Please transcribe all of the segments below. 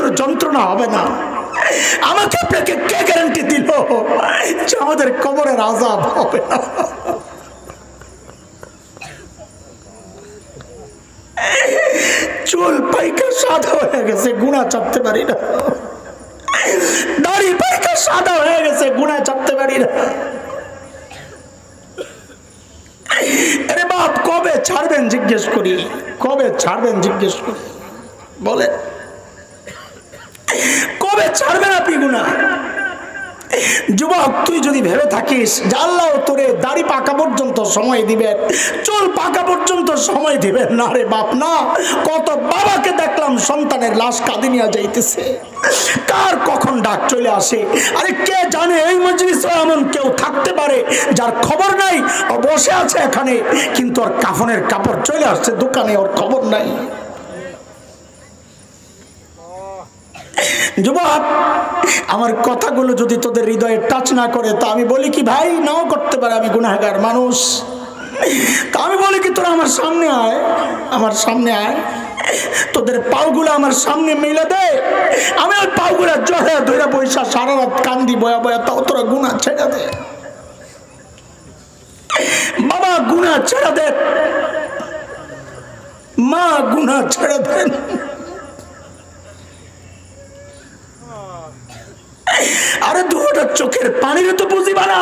মৃত্যুর যন্ত্রণা হবে না? আমাকে আপনাকে কে গ্যারান্টি দিল যে আমাদের কবরের আযাব হবে না? চুল পাইকা সাদা হয়ে গেছে, গুনাহ চাপতে পারি না। দাড়ি পাইকা সাদা হয়ে গেছে, গুনাহ চাপতে পারি না। আরে বাপ, কবে ছাড়বেন জিজ্ঞেস করি, কবে ছাড়বেন জিজ্ঞেস করি, বলে কবে ছাড়বেন আপনি গুনাহ? যুবক, তুই যদি ভেবে থাকিস যে আল্লাহ তোরে দাড়ি পাকা পর্যন্ত সময় দিবেন, চুল পাকা পর্যন্ত সময় দিবেন, না রে বাপ না। কত বাবাকে দেখলাম সন্তানের লাশ কাঁদে নিয়ে যাইতেছে, কার কখন ডাক চলে আসে। আরে কে জানে এই মজলিসে এমন কেউ থাকতে পারে যার খবর নাই, ও বসে আছে এখানে কিন্তু ওর কাফনের কাপড় চলে আসছে দোকানে, ওর খবর নাই। যুবক, আমার কথাগুলো যদি তোদের হৃদয়ে টাচ না করে তা আমি বলি কি ভাই, নাও করতে পারে, আমি গুনাহগার মানুষ। তা আমি বলি কি তোরা আমার সামনে আয়, আমার সামনে আয়, তোদের পাওগুলো আমার সামনে মিলে দে, আমি ওই পাওগুলো জড়ে ধরে বৈশা সারা রাত কান্দি বয়া বয়া, তাও তোরা গুনাহ ছেড়ে দে বাবা, গুনাহ ছেড়ে দে মা, গুনাহ ছেড়ে দেন। আরে দুটা চোখের পানির তো বুঝিবা না,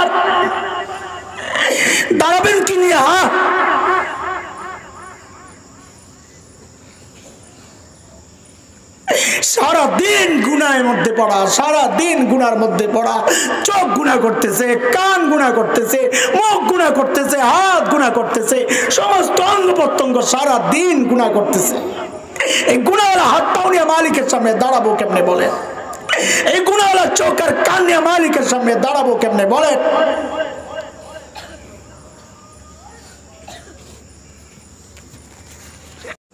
দাঁড়াবেন কি নিয়ে? সারাদিন গুনাহের মধ্যে পড়া, সারাদিন গুনার মধ্যে পড়া, চোখ গুনাহ করতেছে, কান গুনাহ করতেছে, মুখ গুনাহ করতেছে, হাত গুনাহ করতেছে, সমস্ত অঙ্গ প্রত্যঙ্গ সারাদিন গুনাহ করতেছে। এই গুনাহওয়ালা হাত পাও নিয়ে মালিকের সামনে দাঁড়াবো কেমনে বলে? এই গুনাহওয়ালা চোখ আর কান নিয়ে মালিকের সামনে দাঁড়াবো কেমনে বলেন?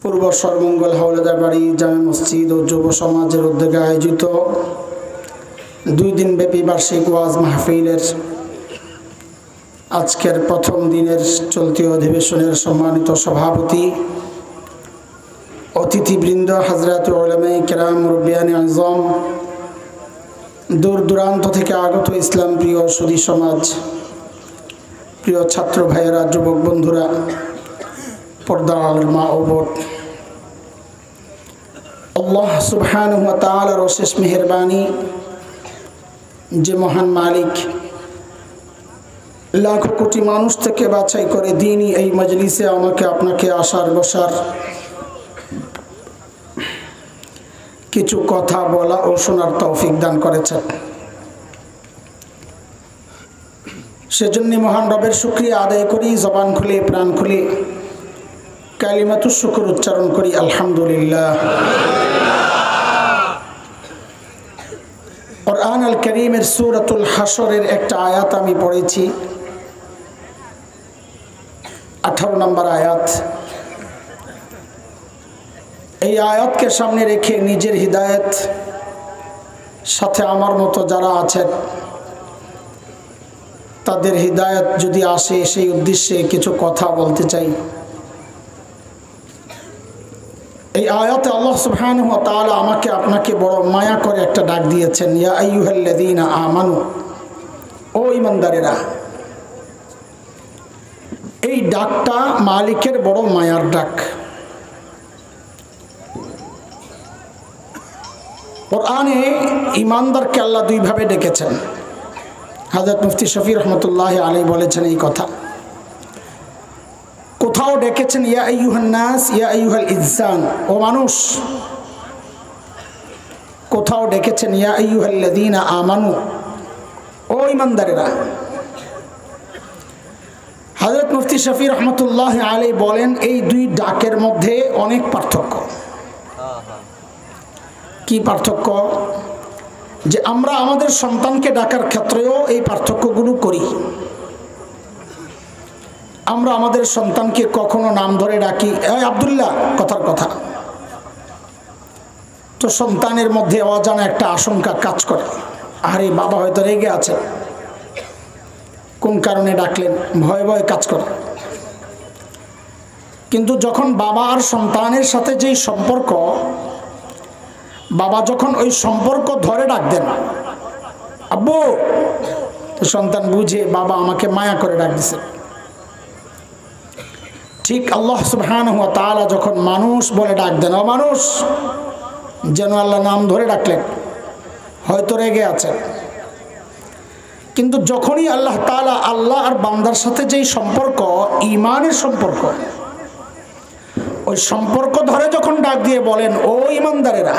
পূর্ব সর্বমঙ্গল হাওলাদার বাড়ি জামে মসজিদ ও যুব সমাজের উদ্যোগে আয়োজিত 2 দিন ব্যাপী বার্ষিক ওয়াজ মাহফিলের আজকের প্রথম দিনের চলতি অধিবেশনের সম্মানিত সভাপতি, অতিথিবৃন্দ, হযরত উলামায়ে কেরাম, মুরব্বিয়ানে আযম, দূর দূরান্ত থেকে আগত ইসলাম প্রিয় সুধী সমাজ, প্রিয় ছাত্র ভাইয়েরা, যুবক বন্ধুরা, পর্দার আড়ালের মা ও বোন, আল্লাহ সুবহানাহু ওয়া তাআলার অশেষ মেহেরবানি যে মহান মালিক লাখো কোটি মানুষ থেকে বাছাই করে দিনই এই মজলিসে আমাকে আপনাকে আসার বসার, কিছু কথা বলা ও শোনার তৌফিক দান করেছেন। সেজন্য মহান রবের শুকরিয়া আদায় করি, জবান খুলে প্রাণ খুলে কালিমাতুশ শুকর উচ্চারণ করি, আলহামদুলিল্লাহ। কুরআন আল কারীমের সূরাতুল হাশরের একটা আয়াত আমি পড়েছি, 18 নম্বর আয়াত। এই আয়াতকে সামনে রেখে নিজের হিদায়াত, সাথে আমার মতো যারা আছেন তাদের হিদায়াত যদি আসে সেই উদ্দেশ্যে কিছু কথা বলতে চাই। এই আয়াতে আল্লাহ সুবহানাহু ওয়া তাআলা আমাকে আপনাকে বড় মায়া করে একটা ডাক দিয়েছেন, ইয়া আইয়ুহাল্লাযীনা আমানু, ও ঈমানদারেরা। এই ডাকটা মালিকের বড় মায়ার ডাক। কুরআনে ঈমানদারকে আল্লাহ 2 ভাবে ডেকেছেন। হযরত মুফতি শফি রহমাতুল্লাহি আলাইহি বলেছেন এই কথা। কোথাও ডেকেছেন ইয়া আইয়ুহান নাস, ইয়া আইয়ুহাল ইনসান, ও মানুষ। কোথাও ডেকেছেন ইয়া আইয়ুহাল্লাযীনা আমানু, ও ঈমানদারেরা। হযরত মুফতি শফি রহমাতুল্লাহি আলাইহি বলেন এই 2 ডাকের মধ্যে অনেক পার্থক্য। কি পার্থক্য? যে আমরা আমাদের সন্তানকে ডাকার ক্ষেত্রেও এই পার্থক্যগুলো করি। আমরা আমাদের সন্তানকে কখনো নাম ধরে ডাকি, এই আব্দুল্লাহ, কথার কথা। তো সন্তানের মধ্যে অজানা একটা আশঙ্কা কাজ করে, আরে বাবা হয়তো রেগে আছে, কোন কারণে ডাকলেন, ভয় ভয় কাজ করে। কিন্তু যখন বাবা আর সন্তানের সাথে যেই সম্পর্ক, বাবা যখন ওই সম্পর্ক ধরে ডাক দেন আব্বু, তো সন্তান বুঝে বাবা আমাকে মায়া করে ডাক দিছে। ঠিক আল্লাহ সুবহানাহু ওয়া তাআলা যখন মানুষ বলে ডাক দেন, ও মানুষ, যেন আল্লাহ নাম ধরে ডাকলেন, হয়তো রেগে আছেন, কিন্তু যখনই আল্লাহ তাআলা আল্লাহ আর বান্দার সাথে যেই সম্পর্ক, ঈমানের সম্পর্ক, ওই সম্পর্ক ধরে যখন ডাক দিয়ে বলেন ও ঈমানদারেরা,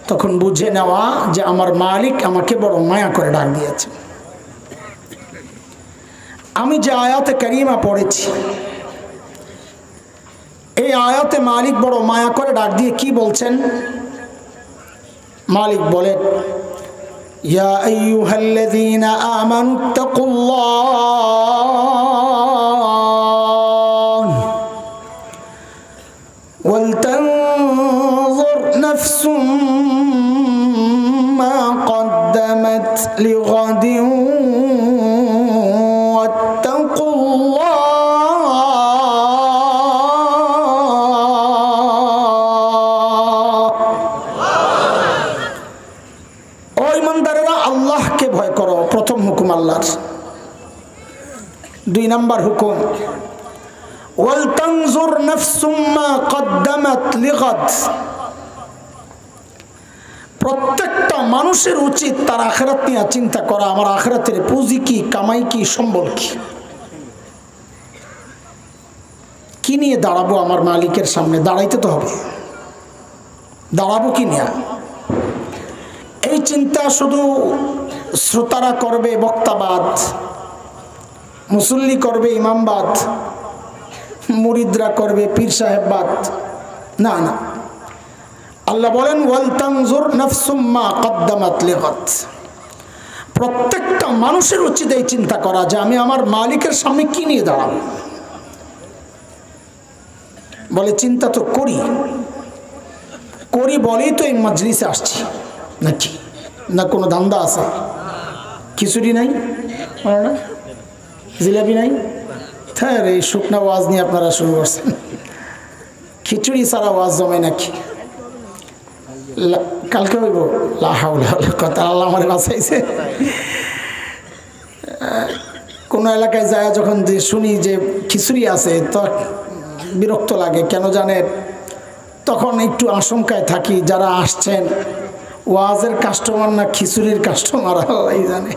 তখন বুঝে নেওয়া যে আমার মালিক আমাকে বড় মায়া করে ডাক দিয়েছে। আমি যে আয়াতে কারিমা পড়েছি, এই আয়াতে মালিক বড় মায়া করে ডাক দিয়ে কি বলছেন? মালিক বলেন, ইয়া আইয়ুহাল্লাযীনা আমানুত্তাকুল্লাহ ওয়াল তানজুর নাফসুম মা কদ্দামাত লিগাদিন আল্লাহর। 2 নাম্বার হুকুম, ওয়াল তানজুর নাফসুম মা কদ্দামাত লিগাদ। প্রত্যেকটা মানুষের উচিত তার আখিরাত নিয়ে চিন্তা করা, আমার আখিরাতের পুঁজি কি, কামাই কি, সম্বল কি, কি নিয়ে দাঁড়াবো আমার মালিকের সামনে। দাঁড়াইতে তো হবে, দাঁড়াবো কি নিয়ে। এই চিন্তা শুধু শ্রোতারা করবে বক্তাবাদ, মুসল্লি করবে ইমামবাদ, মুরিদরা করবে পীর সাহেববাদ, না না। আল্লাহ বলেন ওয়াল তানজুর নাফসুম মা কদ্দামাত লিগাদ। প্রত্যেকটা মানুষের উচিত এই চিন্তা করা যে আমি আমার মালিকের সামনে কি নিয়ে দাঁড়াবো। বলে চিন্তা তো করি করি বলেই তো এই মজলিসে আসছি, নাকি না কোনো ধান্দা আছে? খিচুড়ি নাই, জিলাপি নাই, হ্যাঁ এই শুকনা ওয়াজ নিয়ে আপনারা শুরু করছেন। খিচুড়ি ছাড়া ওয়াজ জমে নাকি? কালকে হইব কথা, আল্লাহ আমার বাঁচাইছে। কোনো এলাকায় যায় যখন যে শুনি যে খিচুড়ি আছে, তো বিরক্ত লাগে কেন জানেন? তখন একটু আশঙ্কায় থাকি যারা আসছেন ওয়াজের কাস্টমার না খিচুড়ির কাস্টমার, আল্লাহই জানে।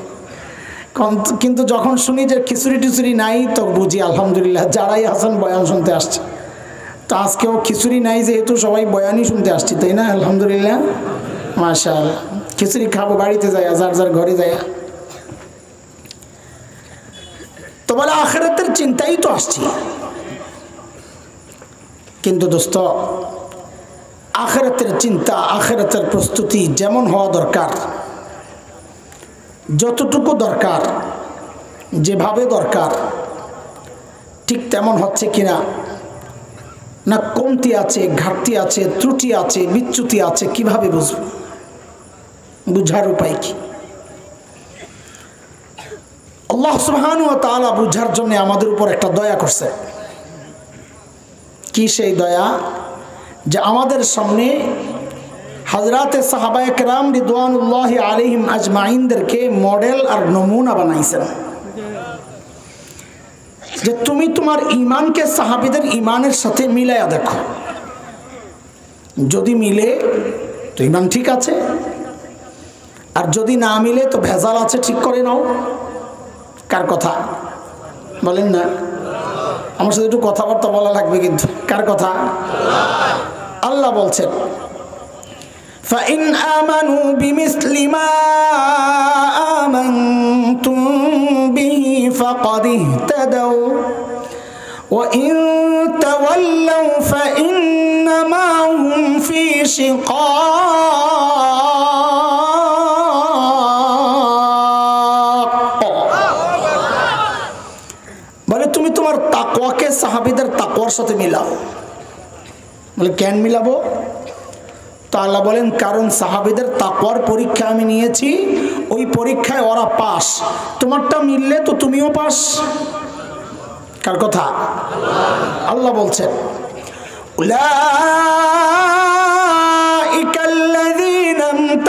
কিন্তু যখন শুনি যে খিচুড়ি টিচুড়ি নাই, তো বুঝি আলহামদুলিল্লাহ যারাই আছেন বয়ান শুনতে আসছে। তো আজকেও খিচুড়ি নাই যেহেতু সবাই বয়ানই শুনতে আসছি, তাই না? আলহামদুলিল্লাহ, মাশাআল্লাহ। খিচুড়ি খাবো বাড়িতে যায়, যার যার ঘরে যায়। তো বলে আখিরাতের চিন্তাই তো আসছি। কিন্তু দোস্ত, আখিরাতের চিন্তা, আখিরাতের প্রস্তুতি যেমন হওয়া দরকার, যতটুকু দরকার, যেভাবে দরকার, ঠিক তেমন হচ্ছে কিনা, না কমতি আছে, ঘাটতি আছে, ত্রুটি আছে, বিচ্যুতি আছে, কিভাবে বুঝব? বুঝার উপায় কি? আল্লাহ সুবহানাহু ওয়া তাআলা বুঝার জন্য আমাদের উপর একটা দয়া করছে। কি সেই দয়া? যে আমাদের সামনে হযরতে সাহাবায়ে কেরাম রিদওয়ানুল্লাহি আলাইহিম আজমাইনদেরকে মডেল আর নমুনা বানাইছেন যে তুমি তোমার ঈমানকে সাহাবীদের ঈমানের সাথে মিলায়া দেখো, যদি মিলে তো ঈমান ঠিক আছে, আর যদি না মিলে তো ভেজাল আছে, ঠিক করে নাও। কার কথা বলেন না? আমার সাথে একটু কথাবার্তা বলা লাগবে কিন্তু। কার কথা? আল্লাহ বলছেন فَإِنْ آمَنُوا بِمِثْلِ مَا آمَنْتُمْ بِهِ فَقَدِ اهْتَدَوْا وَإِنْ تَوَلَّوْا فَإِنَّمَا هُمْ فِي شِقَاقٍ। বলে তুমি তোমার তাকওয়াকে সাহাবীদের তাকওয়ার সাথে মিলাও। বলে কেন মিলাবো? তো আল্লাহ বলেন কারণ সাহাবীদের তাকওয়ার পরীক্ষা আমি নিয়েছি, ওই পরীক্ষায় ওরা পাস, তোমারটা মিললে তো তুমিও পাস। কার কথা? আল্লাহ বলছেন উলাইকাল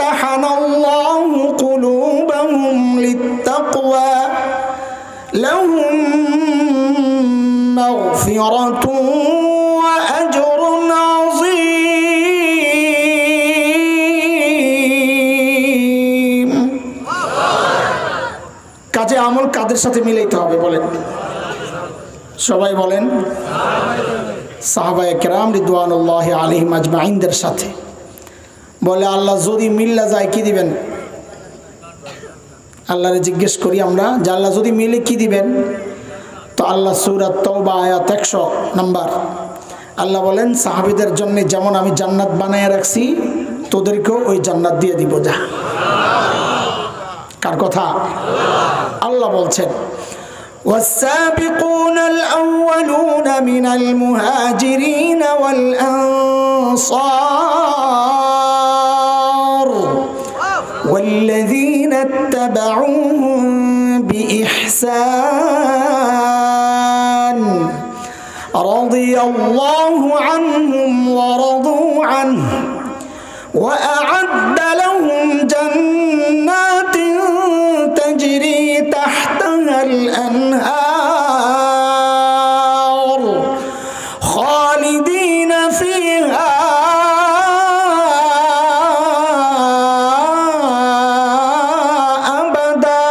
امتحنallahu قلوبهم للتقوى لهم مغفرة وأجر عظيم কাজে আমল কাদের সাথে মিলাইতে হবে বলেন সবাই বলেন সাহাবায়ে কেরাম রিদওয়ানুল্লাহি আলাইহিম আজমাইনদের সাথে বলে আল্লাহ যদি মিল্লা যায় কি দিবেন আল্লাহরে জিজ্ঞেস করি আমরা যে আল্লাহ যদি মিলে কি দিবেন তো আল্লাহ সূরা তাওবা আয়াত 100 নাম্বার আল্লাহ বলেন সাহাবীদের জন্য যেমন আমি জান্নাত বানায়া রাখছি তোদেরকেও ওই জান্নাত দিয়ে দিব যা কার কথা আল্লাহ বলছেন والسابقون الأولون من المهاجرين والأنصار والذين اتبعوهم بإحسان رضي الله عنهم ورضوا عنه وأعد لهم جنات تجري تحتها الأنهار خالدين فيها أبدا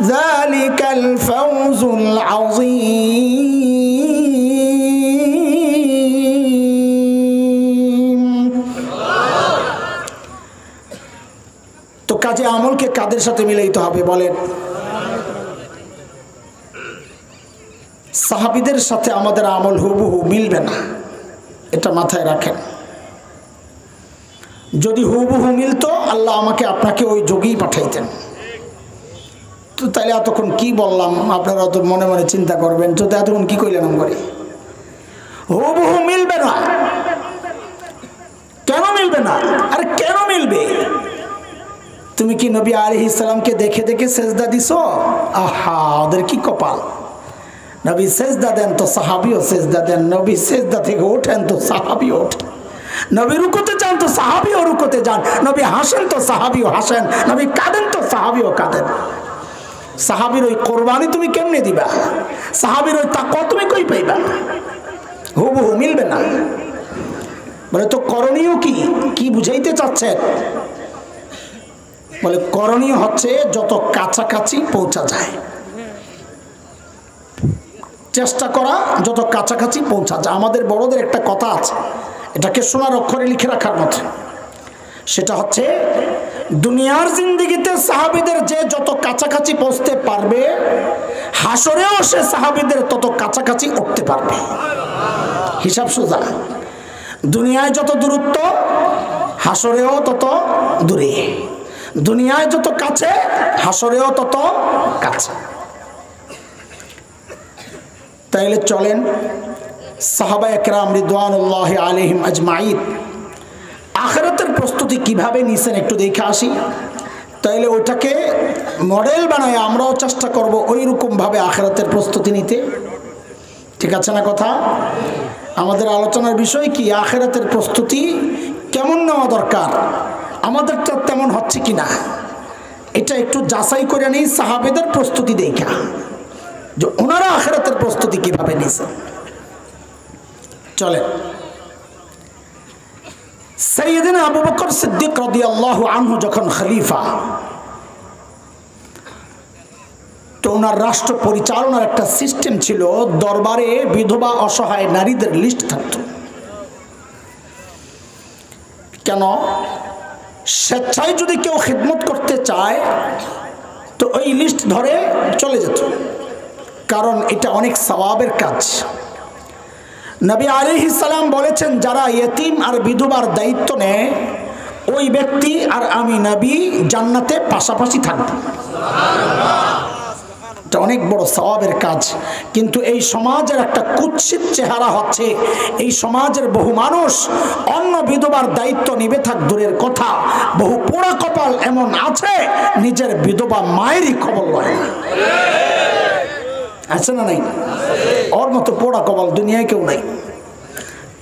ذلك الفوز العظيم তো কাজে আমলকে কাদের সাথে মিলাইতে হবে বলেন সাহাবীদের সাথে আমাদের আমল হুবহু মিলবে না এটা মাথায় রাখেন যদি হুবহু মিলতো আল্লাহ আমাকে আপনাকে ওই যোগেই পাঠাইতেন তো তাইলে এতক্ষণ কি বললাম আপনারা তো মনে মনে চিন্তা করবেন তো এতক্ষণ কি কইলেন করে হুবহু মিলবে না কেন মিলবে না আরে কেন মিলবে তুমি কি নবী আলাইহিস সালামকে দেখে দেখে সেজদা দিছো আহা ওদের কি কপাল নবী সেজদা দেন তো সাহাবীও সেজদা দেন নবী সেজদা থেকে ওঠেন তো সাহাবী ওঠেন নবী রুকুতে যান তো সাহাবীও রুকুতে যান নবী হাসেন তো সাহাবীও হাসেন নবী কাঁদেন তো সাহাবীও কাঁদেন সাহাবীর ওই কুরবানি তুমি কেমনে দিবা সাহাবীর ওই তাকওয়া তুমি কই পাইবা হুবহু মিলবে না বলে তো করণীয় কি কি বুঝাইতে চাচ্ছেন বলে করণীয় হচ্ছে যত কাছাকাছি পৌঁছা যায় চেষ্টা করা যত কাছাকাছি পৌঁছা যায় আমাদের বড়দের একটা কথা আছে এটাকে সোনার অক্ষরে লিখে রাখার মতো সেটা হচ্ছে দুনিয়ার জিন্দেগিতে সাহাবীদের যে যত কাছাকাছি পৌঁছতে পারবে হাসরেও সে সাহাবীদের তত কাছাকাছি উঠতে পারবে হিসাব সোজা দুনিয়ায় যত দূরত্ব হাসরেও তত দূরে দুনিয়ায় যত কাছে হাসরেও তত কাছে তাইলে চলেন সাহাবায়ে কেরাম রিদওয়ানুল্লাহি আলাইহিম আজমাইন আখিরাতের প্রস্তুতি কিভাবে নিছেন একটু দেখে আসি তাইলে ওটাকে মডেল বানায় আমরাও চেষ্টা করব ওই রকম ভাবে আখিরাতের প্রস্তুতি নিতে ঠিক আছে না কথা আমাদের আলোচনার বিষয় কি আখিরাতের প্রস্তুতি কেমন নেওয়া দরকার আমাদেরটা তেমন হচ্ছে কিনা এটা একটু যাচাই করে নেই সাহাবেদের প্রস্তুতি দেখা যে ওনারা আখিরাতের প্রস্তুতি কিভাবে নিয়েছেন চলে সাইয়েদনা আবু বকর সিদ্দিক রাদিয়াল্লাহু আনহু যখন খলিফা তো ওনার রাষ্ট্র পরিচালনার একটা সিস্টেম ছিল দরবারে বিধবা অসহায় নারীদের লিস্ট থাকতো কেন স্বেচ্ছায় যদি কেউ খিদমত করতে চায় তো ওই লিস্ট ধরে চলে যেত কারণ এটা অনেক সওয়াবের কাজ নবী আলাইহিস সালাম বলেছেন যারা ইতিম আর বিধবার দায়িত্ব নেয় ওই ব্যক্তি আর আমি নবী জান্নাতে পাশাপাশি থাকব সুবহানাল্লাহ এটা অনেক বড় সওয়াবের কাজ কিন্তু এই সমাজের একটা কুৎসিত চেহারা হচ্ছে এই সমাজের বহু মানুষ অন্য বিধবার দায়িত্ব নিবে থাক দূরের কথা বহু পোড়া কপাল এমন আছে নিজের বিধবা মায়েরই খবর লয় না আছে না নাই ওর মতো পোড়া কপাল দুনিয়ায় কেউ নাই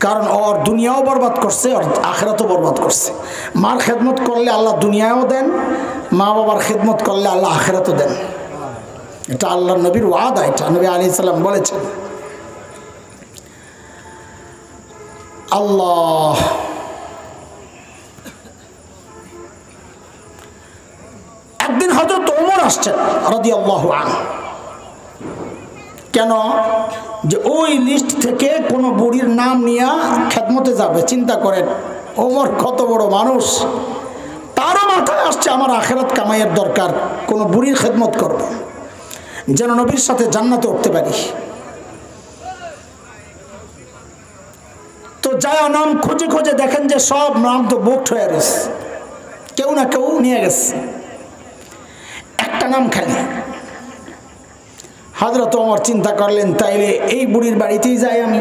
কারণ ওর দুনিয়াও বরবাদ করছে, ওর আখিরাতও বরবাদ করছে। মার খেদমত করলে আল্লাহ দুনিয়াও দেন, মা বাবার খেদমত করলে আল্লাহ আখিরাতও দেন। এটা আল্লাহর নবীর ওয়াদা, এটা নবী আলাইহিস সালাম বলেছেন। আল্লাহ একদিন হযরত ওমর আসছেন রাদিয়াল্লাহু আনহু। কেন? যে ওই লিস্ট থেকে কোনো বুড়ির নাম নিয়ে খেদমতে যাবে। চিন্তা করেন ওমর কত বড় মানুষ, তারও মাথায় আসছে আমার আখিরাত কামাইয়ের দরকার, কোনো বুড়ির খেদমত করব যেন নবীর সাথে জান্নাতে উঠতে পারি। তো যায় নাম খুঁজে খুঁজে দেখেন যে সব নাম তো বুকড হয়ে গেছে, কেউ না কেউ নিয়ে গেছে, একটা নাম খালি। হযরত ওমর চিন্তা করলেন তাইলে এই বুড়ির বাড়িতেই যাই আমি।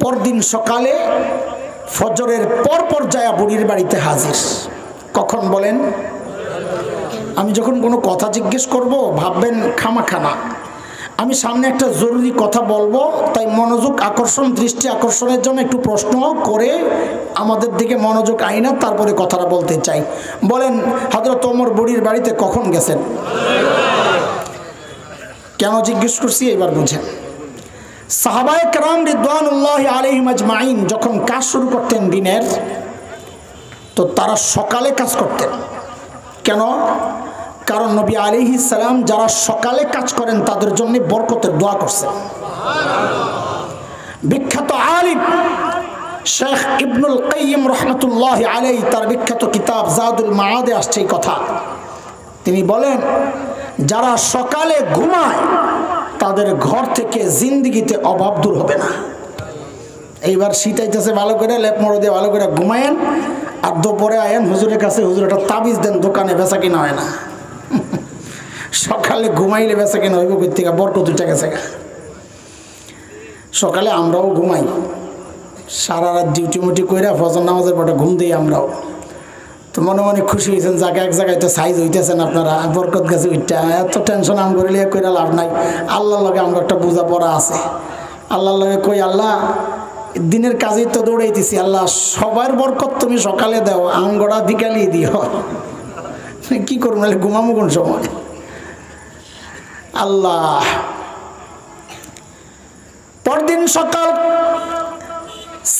পরদিন সকালে ফজরের পর যায় বুড়ির বাড়িতে হাজির। কখন বলেন? আমি যখন কোনো কথা জিজ্ঞেস করব ভাববেন খামাখানা, আমি সামনে একটা জরুরি কথা বলবো, তাই মনোযোগ আকর্ষণ, দৃষ্টি আকর্ষণের জন্য একটু প্রশ্ন করে আমাদের দিকে মনোযোগ আইনা তারপরে কথাটা বলতে চাই। বলেন হযরত ওমর বুড়ির বাড়িতে কখন গেছেন? কেন জিজ্ঞেস করছি এবার বুঝেন। সাহাবায়ে কেরাম রিদওয়ানুল্লাহি আলাইহিম আজমাইন যখন কাজ শুরু করতেন দিনের, তো তারা সকালে কাজ করতেন। কেন? কারণ নবী আলাইহিস সালাম যারা সকালে কাজ করেন তাদের জন্য বরকতের দোয়া করছেন। বিখ্যাত আলিম শেখ ইবনুল কাইয়িম রাহমাতুল্লাহি আলাইহি তার বিখ্যাত কিতাব জাদুল মাআদে আসছে এই কথা। তিনি বলেন যারা সকালে ঘুমায় তাদের ঘর থেকে জিন্দেগিতে অভাব দূর হবে না। এইবার শীত আইতেছে, ভালো করে লেপ মোড়ো দিয়ে ভালো করে ঘুমায়েন, আর দুপুরে আয়েন হুজুরের কাছে, হুজুর একটা তাবিজ দেন, দোকানে বেচা কিনা হয় না। সকালে ঘুমাইলে বেচা কিনা হইব কই থেকে? বরকত উঠে গেছে। সকালে আমরাও ঘুমাই, সারা রাত ডিউটি মুটি কইরা ফজর নামাজের পরে ঘুম দিই আমরাও। তো মনে মনে খুশি হয়েছেন, জায়গায় এক জায়গায় তো সাইজ হইতেছেন আপনারা, বরকত গেছে উঠটা, এত টেনশন আম করিলে কইরা লাভ নাই। আল্লাহর লগে আমরা একটা বোঝা পড়া আছে। আল্লাহর লগে কই, আল্লাহ দিনের কাজেই তো দৌড়াইতেছি, আল্লাহ সবার বরকত তুমি সকালে দাও, আমগড়া বিকালই দিও। কি করবো নাহলে ঘুমামো কোন সময়? আল্লাহ। পরদিন সকাল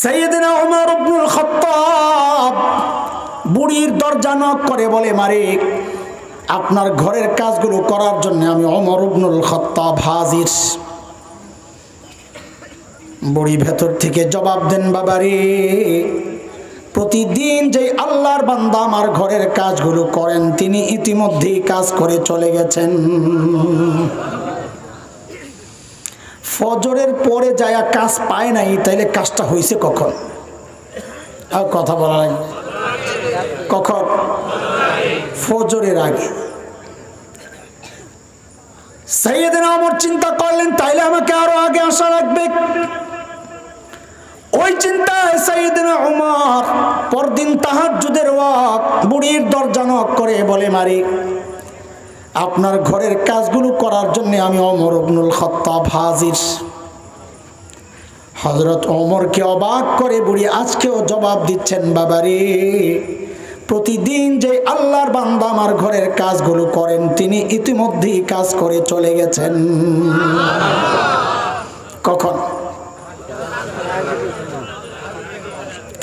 সাইয়েদনা ওমর ইবনুল খাত্তাব বুড়ির দরজা নক করে বলে, মালিক আপনার ঘরের কাজগুলো করার জন্য আমি ওমর ইবনুল খাত্তাব হাজির। বুড়ি ভেতর থেকে জবাব দেন, বাবারে প্রতিদিন যে আল্লাহর বান্দা আমার ঘরের কাজগুলো করেন তিনি ইতিমধ্যেই কাজ করে চলে গেছেন। ফজরের পরে যায় কাজ পায় নাই, তাইলে কাজটা হয়েছে কখন? আর কথা বলা লাগবে, কখন? ফজরের আগে। সাইয়েদনা ওমর চিন্তা করলেন তাইলে আমাকে আরো আগে আসা লাগবে। ওই চিন্তায় সাইয়েদনা ওমর পরদিন তাহাজ্জুদের ওয়াক্ত বুড়ির দরজা নক করে বলে, মালিক আপনার ঘরের কাজগুলো করার জন্য আমি ওমর ইবনুল খাত্তাব হাজির। হযরত ওমরকে অবাক করে বুড়ি আজকেও জবাব দিচ্ছেন, বাবারে প্রতিদিন যে আল্লাহর বান্দা আমার ঘরের কাজগুলো করেন তিনি ইতিমধ্যেই কাজ করে চলে গেছেন। কখন?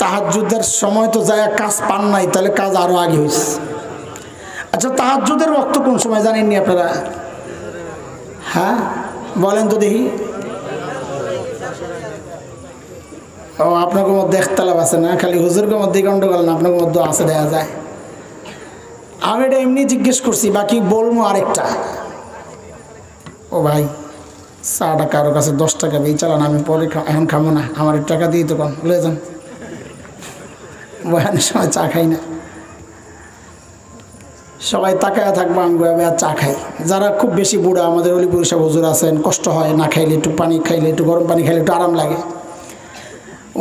তাহাজ্জুদের সময় তো যায় কাজ পান নাই, তাহলে কাজ আরো আগে হয়েছে। আচ্ছা তাহাজ্জুদের ওয়াক্ত কোন সময় জানেননি আপনারা? হ্যাঁ বলেন তো দেখি। ও আপনাদের মধ্যে একতলাপ আছে না, খালি হুজুরের মধ্যে গন্ডগোল না, আপনাদের মধ্যে আছে দেখা যায়। আমি এটা এমনি জিজ্ঞেস করছি, বাকি বলবো আরেকটা। ও ভাই চাটা কারো কাছে 10 টাকা দিয়ে চালান, আমি পরে এখন খাবো না, আমার টাকা দিয়ে তো কম লয়ে যান, বয়ানের সময় চা খাই না। সবাই তাকায় থাকবো, আমি আর চা খাই। যারা খুব বেশি বুড়া আমাদের অলিপুর সব হুজুর আছেন, কষ্ট হয় না খাইলে, একটু পানি খাইলে, একটু গরম পানি খাইলে একটু আরাম লাগে।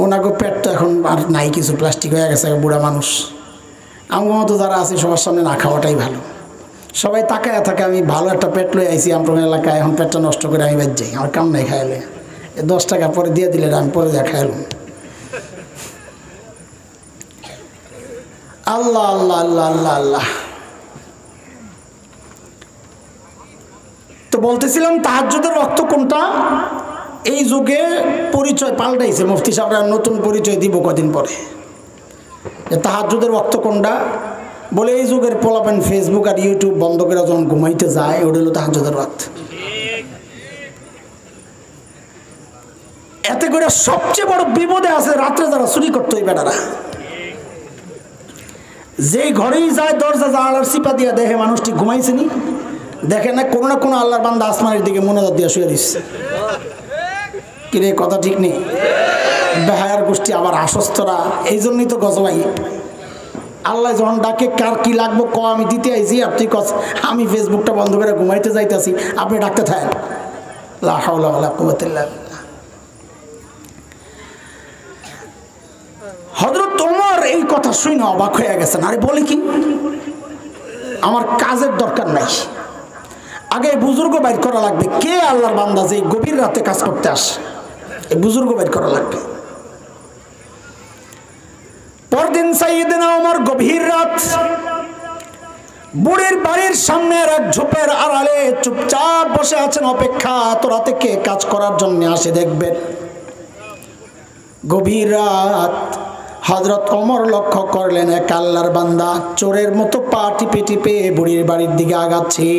ওনাকে পেটটা এখন আর নাই, কিছু প্লাস্টিক হয়ে গেছে, বুড়া মানুষ। আমার মতো যারা আছে সবার সামনে না খাওয়াটাই ভালো। সবাই তাকায় থাকে, আমি ভালো একটা পেট লয়ে আইছি আপনার এলাকায়, এখন পেটটা নষ্ট করে আমি বেঁচে যাই, আমার কাম নাই খাইলে। 10 টাকা পরে দিয়ে দিলেন, আমি পরে দেখাইলাম। আল্লাহ আল্লাহ আল্লাহ আল্লাহ আল্লাহ। তো বলতেছিলাম তাহাজ্জুদের ওয়াক্ত কোনটা? এই যুগে পরিচয় পাল্টাইছে, মুফতি সাহেবরা নতুন পরিচয় দিব কদিন পরে, যে তাহাজ্জুদের ওয়াক্ত কোনটা। বলে এই যুগের পোলাপেন ফেসবুক আর ইউটিউব বন্ধ করে যখন ঘুমাইতে যায়, ওটা হলো তাহাজ্জুদের ওয়াক্ত। এতে করে সবচেয়ে বড় বিপদে আছে রাত্রে যারা চুরি করতো ওই বেটারা। যেই ঘরেই যায় দরজা জানালার চিপা দিয়া দেখে মানুষটি ঘুমাইছে নি, দেখে না কোনো না কোনো আল্লাহর বান্দা আসমানের দিকে মনোযোগ দিয়ে শুয়ে দিচ্ছে। কিরে কথা ঠিক নেই? বেহায়ার গোষ্ঠী আবার আশ্বস্তরা, এই জন্যই তো গজবাই। আল্লাহ যখন ডাকে কার কি লাগবো ক, আমি দিতে আইছি, আপনি কস আমি ফেসবুকটা বন্ধ করে ঘুমাইতে যাইতেছি, আপনি ডাকতে থাকেন। লা হাওলা ওয়ালা কুওয়াতা ইল্লা বিল্লাহ। হযরত ওমর এই কথা শুনে অবাক হয়ে গেছেন। আরে বলে কি, আমার কাজের দরকার নাই, আগে বুজুর্গ বাইর করা লাগবে। কে আল্লাহর বান্দা যে গভীর রাতে কাজ করতে আসে, এই বুজুর্গ বাইর করা লাগবে। পরদিন সাইয়েদনা ওমর গভীর রাত বুড়ির বাড়ির সামনে এক ঝোপের আড়ালে চুপচাপ বসে আছেন, অপেক্ষা এত রাতে কে কাজ করার জন্য আসে দেখবেন। গভীর রাত হযরত ওমর লক্ষ্য করলেন এক আল্লাহর বান্দা চোরের মতো পা টিপে টিপে বুড়ির বাড়ির দিকে আগাচ্ছে।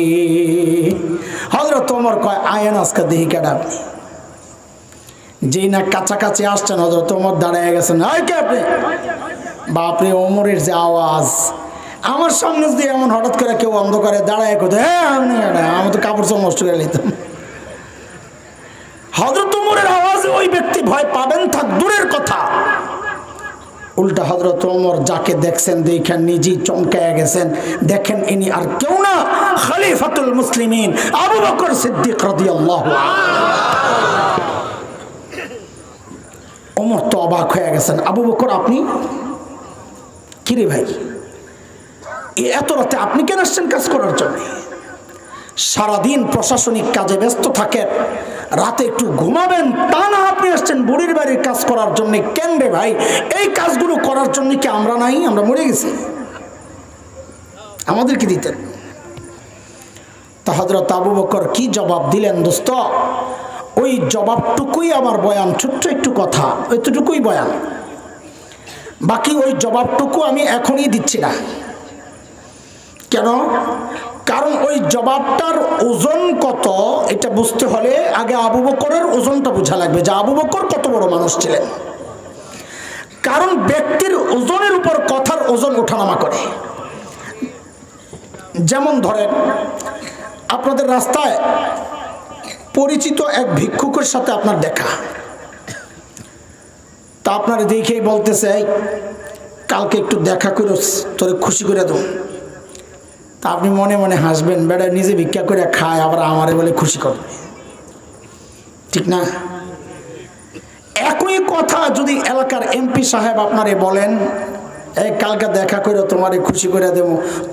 হযরত ওমর কয়, আয়েন আজকে দেখি কেডা আপনি। যেই না কাছাকাছি আসছেন হযরত ওমর দাঁড়ায় গেছেন। আয় কে আপনি? বাপরে, ওমরের যে আওয়াজ! আমার সামনে দিয়ে এমন হঠাৎ করে কেউ অন্ধকারে দাঁড়ায় কোথায়, হ্যাঁ আমি তো কাপড় চোপড় নষ্ট করে নিতাম। হযরত ওমরের আওয়াজে ওই ব্যক্তি ভয় পাবেন থাক দূরের কথা, উল্টা হযরত ওমর যাকে দেখছেন দেখেন নিজেই চমকায় গেছেন। দেখেন ইনি আর কেউ না, খলিফাতুল মুসলিমিন আবু বকর সিদ্দিক রাদিয়াল্লাহু আনহু। ওমর তো অবাক হয়ে গেছেন। আবু বকর আপনি? কিরে ভাই, এত রাতে আপনি কেন আসছেন কাজ করার জন্য? সারাদিন প্রশাসনিক কাজে ব্যস্ত থাকেন, রাতে একটু ঘুমাবেন তা না, আপনি আসছেন বুড়ির বাড়ির কাজ করার জন্য। কেন রে ভাই, এই কাজগুলো করার জন্য কি আমরা নাই? আমরা মরে গেছি, আমাদেরকে দিতেন। তা হযরত আবু বকর কি জবাব দিলেন দোস্ত? ওই জবাবটুকুই আমার বয়ান, ছোট্ট একটু কথা, এতটুকুই বয়ান। বাকি ওই জবাবটুকু আমি এখনই দিচ্ছি না। কেন? কারণ ওই জবাবটার ওজন কত এটা বুঝতে হলে আগে আবু বকরের ওজনটা বোঝা লাগবে, যে আবু বকর কত বড় মানুষ ছিলেন। কারণ ব্যক্তির ওজনের উপর কথার ওজন ওঠানামা করে। যেমন ধরেন, আপনাদের রাস্তায় পরিচিত এক ভিক্ষুকের সাথে আপনার দেখা, তা আপনার দেখেই বলতেছে, কালকে একটু দেখা করে তোরে খুশি করে দেব। তা আপনি মনে মনে হাসবেন, বেটা নিজে ভিক্ষা করে খায় আবার আমারে বলে খুশি করবে, ঠিক না? একই কথা যদি এলাকার এমপি সাহেব আপনারে বলেন, এই কালকে দেখা করে তোমারে খুশি করে দেব,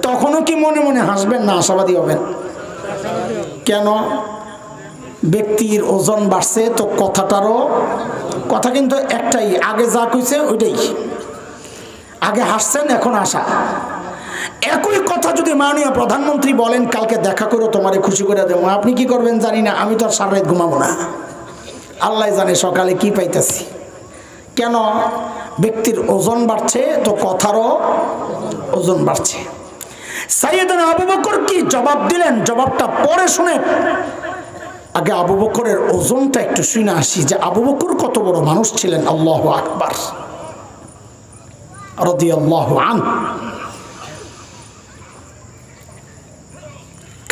তখনও কি মনে মনে হাসবেন না আশাবাদী হবেন? কেন? ব্যক্তির ওজন বাড়ছে তো কথাটারও কথা কিন্তু একটাই, আগে যা কইছে ওইটাই। আগে হাসছেন, এখন আশা। একই কথা যদি মাননীয় প্রধানমন্ত্রী বলেন কালকে দেখা করে তোমারে খুশি করে দেবো, আপনি কি করবেন জানি না, আমি তো আর সারা রাত ঘুমাবো না, আল্লাহ জানে সকালে কি পাইতেছি। কেন? ব্যক্তির ওজন বাড়ছে তো কথারও ওজন বাড়ছে। সাইয়েদনা আবু বকর কি জবাব দিলেন, জবাবটা পরে শুনে। আগে আবু বকরের ওজনটা একটু শুনে আসি, যে আবু বকর কত বড় মানুষ ছিলেন। আল্লাহু আকবার, রাদিয়াল্লাহু আনহু।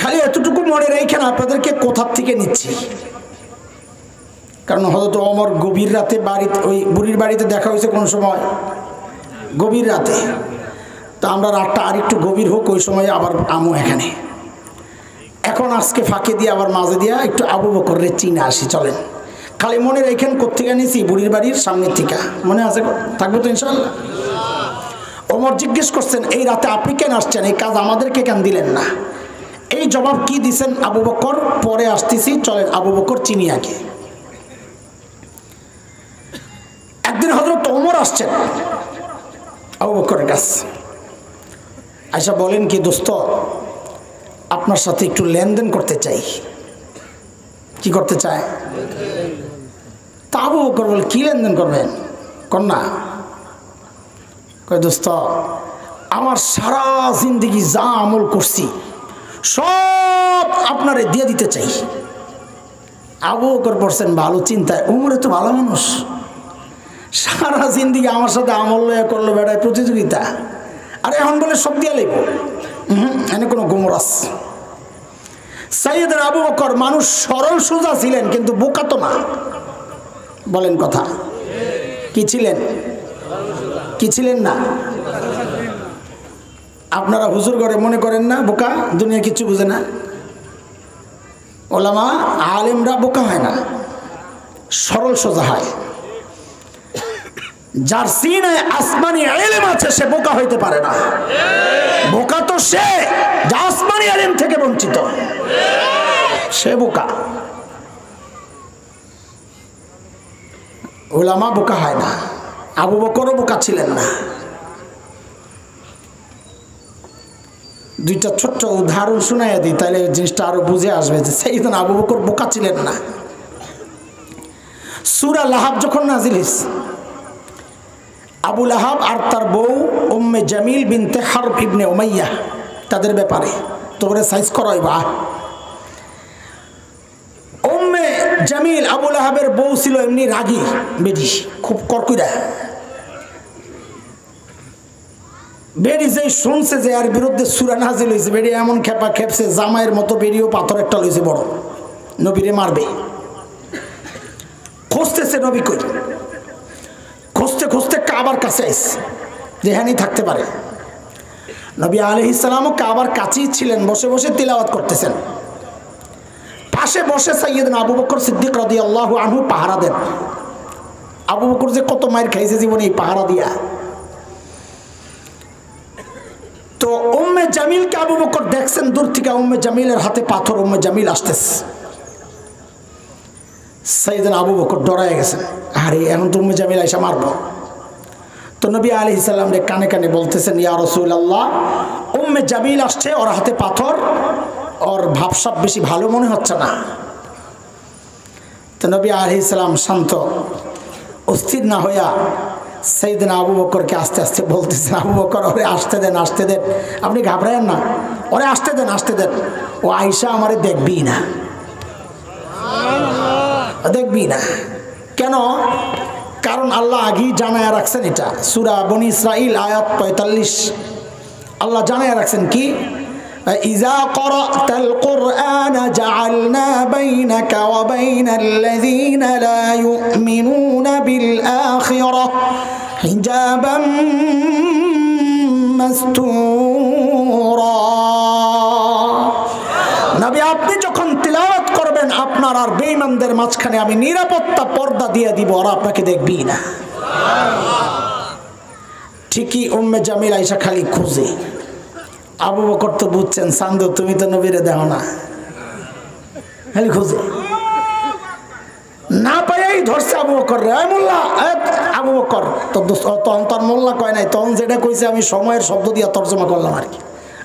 খালি এতটুকু মনে রেখেন, আপনাদেরকে কোথার থেকে নিচ্ছি। কারণ হযরত ওমর গভীর রাতে বাড়িতে, ওই বুড়ির বাড়িতে দেখা হয়েছে কোন সময়? গভীর রাতে। তা আমরা রাতটা আর একটু গভীর হোক, ওই সময় আবার আমু এখানে। এখন আজকে ফাঁকে দিয়ে আবার মাঝে দিয়া একটু আবু বকরের চিনে আসি, চলেন। খালি মনে রেখেন কোত্থেকে নিয়েছি, বুড়ির বাড়ির সামনের থেকে। মনে আছে? থাকবে তো ইনশাআল্লাহ। ওমর জিজ্ঞেস করছেন, এই রাতে আপনি কেন আসছেন, এই কাজ আমাদেরকে কেন দিলেন না? এই জবাব কি দিছেন আবু বকর? পরে আসতেছি, চলেন আবু বকর চিনি আগে। আসছেন আবু বকরের কাছে, আয়সা বলেন কি দোস্ত, আপনার সাথে একটু লেনদেন করতে চাই। কি করতে চায়? তা আবু বকর বলে কি লেনদেন করবেন, কন্যা? কয় দোস্ত, আমার সারা জিন্দগি যা আমল করছি সব আপনারে দিয়ে দিতে চাই। আবু বকর পড়ছেন ভালো চিন্তায়, উমরে তো ভালো মানুষ, সারা জিন্দগি আমার সাথে আমল করলো বেড়ায় প্রতিযোগিতা, আর এখন বলে সব দিয়ে লেব। এনে কোনো গোমরাস। সাইয়েদনা আবু বকর মানুষ সরল সোজা ছিলেন, কিন্তু বোকা তো না। বলেন কথা, কি ছিলেন? কি ছিলেন না? আপনারা হুজুর ঘরে মনে করেন না বোকা, দুনিয়া কিছু বুঝে না। ওলামা আলেমরা বোকা হয় না, সরল সোজা হয়। যার সিনায় আসমানি ইলম আছে সে বোকা হইতে পারে না। বোকা তো সে যা আসমানি ইলম থেকে বঞ্চিত, সে বোকা। ওলামা বোকা হয় না, আবু বকরও বোকা ছিলেন না। দুইটা ছোট্ট উদাহরণ শোনাইয়া দিই, তাহলে জিনিসটা আরো বুঝে আসবে যে সাইয়েদনা আবু বকর বোকা ছিলেন না। সূরা লাহাব যখন নাজিল হয়েছে, আবু লাহাব আর তার বউ উম্মে জামিল বিনতে হারব ইবনে উমাইয়া, তাদের ব্যাপারে তোমরা সাইজ করাইবা। উম্মে জামিল আবু লাহাবের বউ ছিল এমনি রাগী বেডি, খুব কড়কড়া বেডি। যে শুনছে যে আর বিরুদ্ধে সূরা নাজিল হয়েছে, বেডি এমন খেপা খেপছে, জামাইয়ের মতো বেরিয়েও পাথর একটা লইছে বড়, নবীরে মারবে। খুঁজতেছে নবী কই, খুঁজতে খুঁজতে কাবার কাছে আইছে, যেখানেই থাকতে পারে। নবী আলাইহিস সালামও কাবার কাছেই ছিলেন, বসে বসে তিলাওয়াত করতেছেন। পাশে বসে সাইয়েদনা আবু বকর সিদ্দিক রাদিয়াল্লাহু আনহু পাহারা দেন। আবু বকর যে কত মাইর খাইছে জীবনে এই পাহারা দিয়া। তো উম্মে জামিলকে আবু বকর দেখছেন দূর থেকে, উম্মে জামিলের হাতে পাথর, উম্মে জামিল আসতেছে। সাইয়েদনা আবু বকর ডরায় গেছেন, আরে এখন তো উম্মে জামিল আইসা মারবো। তো নবী আলাইহিস সালাম রে কানে কানে বলতেছেন, ইয়া রাসূলুল্লাহ, উম্মে জামিল আসছে, ওর হাতে পাথর, ওর ভাবসাব বেশি ভালো মনে হচ্ছে না। তো নবী আলাইহিস সালাম শান্ত অস্থির না হইয়া সাইয়েদনা আবু বকরকে আস্তে আস্তে বলতেছেন, আবু বকর ওরে আসতে দেন, আসতে দেন, আপনি ঘাবড়ায়েন না, ওরে আসতে দেন, আসতে দেন। ও আয়েশা আমারে দেখবি না, দেখবি না। কেন? কারণ আল্লাহ আগেই জানায় রাখছেন, এটা সূরা বনী ইসরাইল আয়াত 45, আল্লাহ জানায় রাখছেন কি, ইযা ক্বরাতাল কুরআনা জাআলনা বাইনাকা ওয়া বাইনাল্লাযীনা লা ইউমিনুনা বিল আখিরাহ হিজাবাম মাসতুরা। নবী আপনি যখন তিলাওয়াত করবেন, আপনার আর বেঈমানদের মাঝখানে আমি নিরাপত্তা পর্দা দিয়ে দিব, আর আপনাকে দেখবি না। ঠিকই উম্মে জামিল আয়েশা খালি খুঁজে। আবু বকর তো বুঝছেন, সান্দ তুমি তো নবীরে দেখো না, খালি খুঁজে। না পাইয়াই ধরছে আবু বকর রে, মোল্লা। আবু বকর তখন তোর মোল্লা কয় নাই, তখন যেটা কইছে আমি সময়ের শব্দ দিয়ে তর্জমা করলাম আর কি।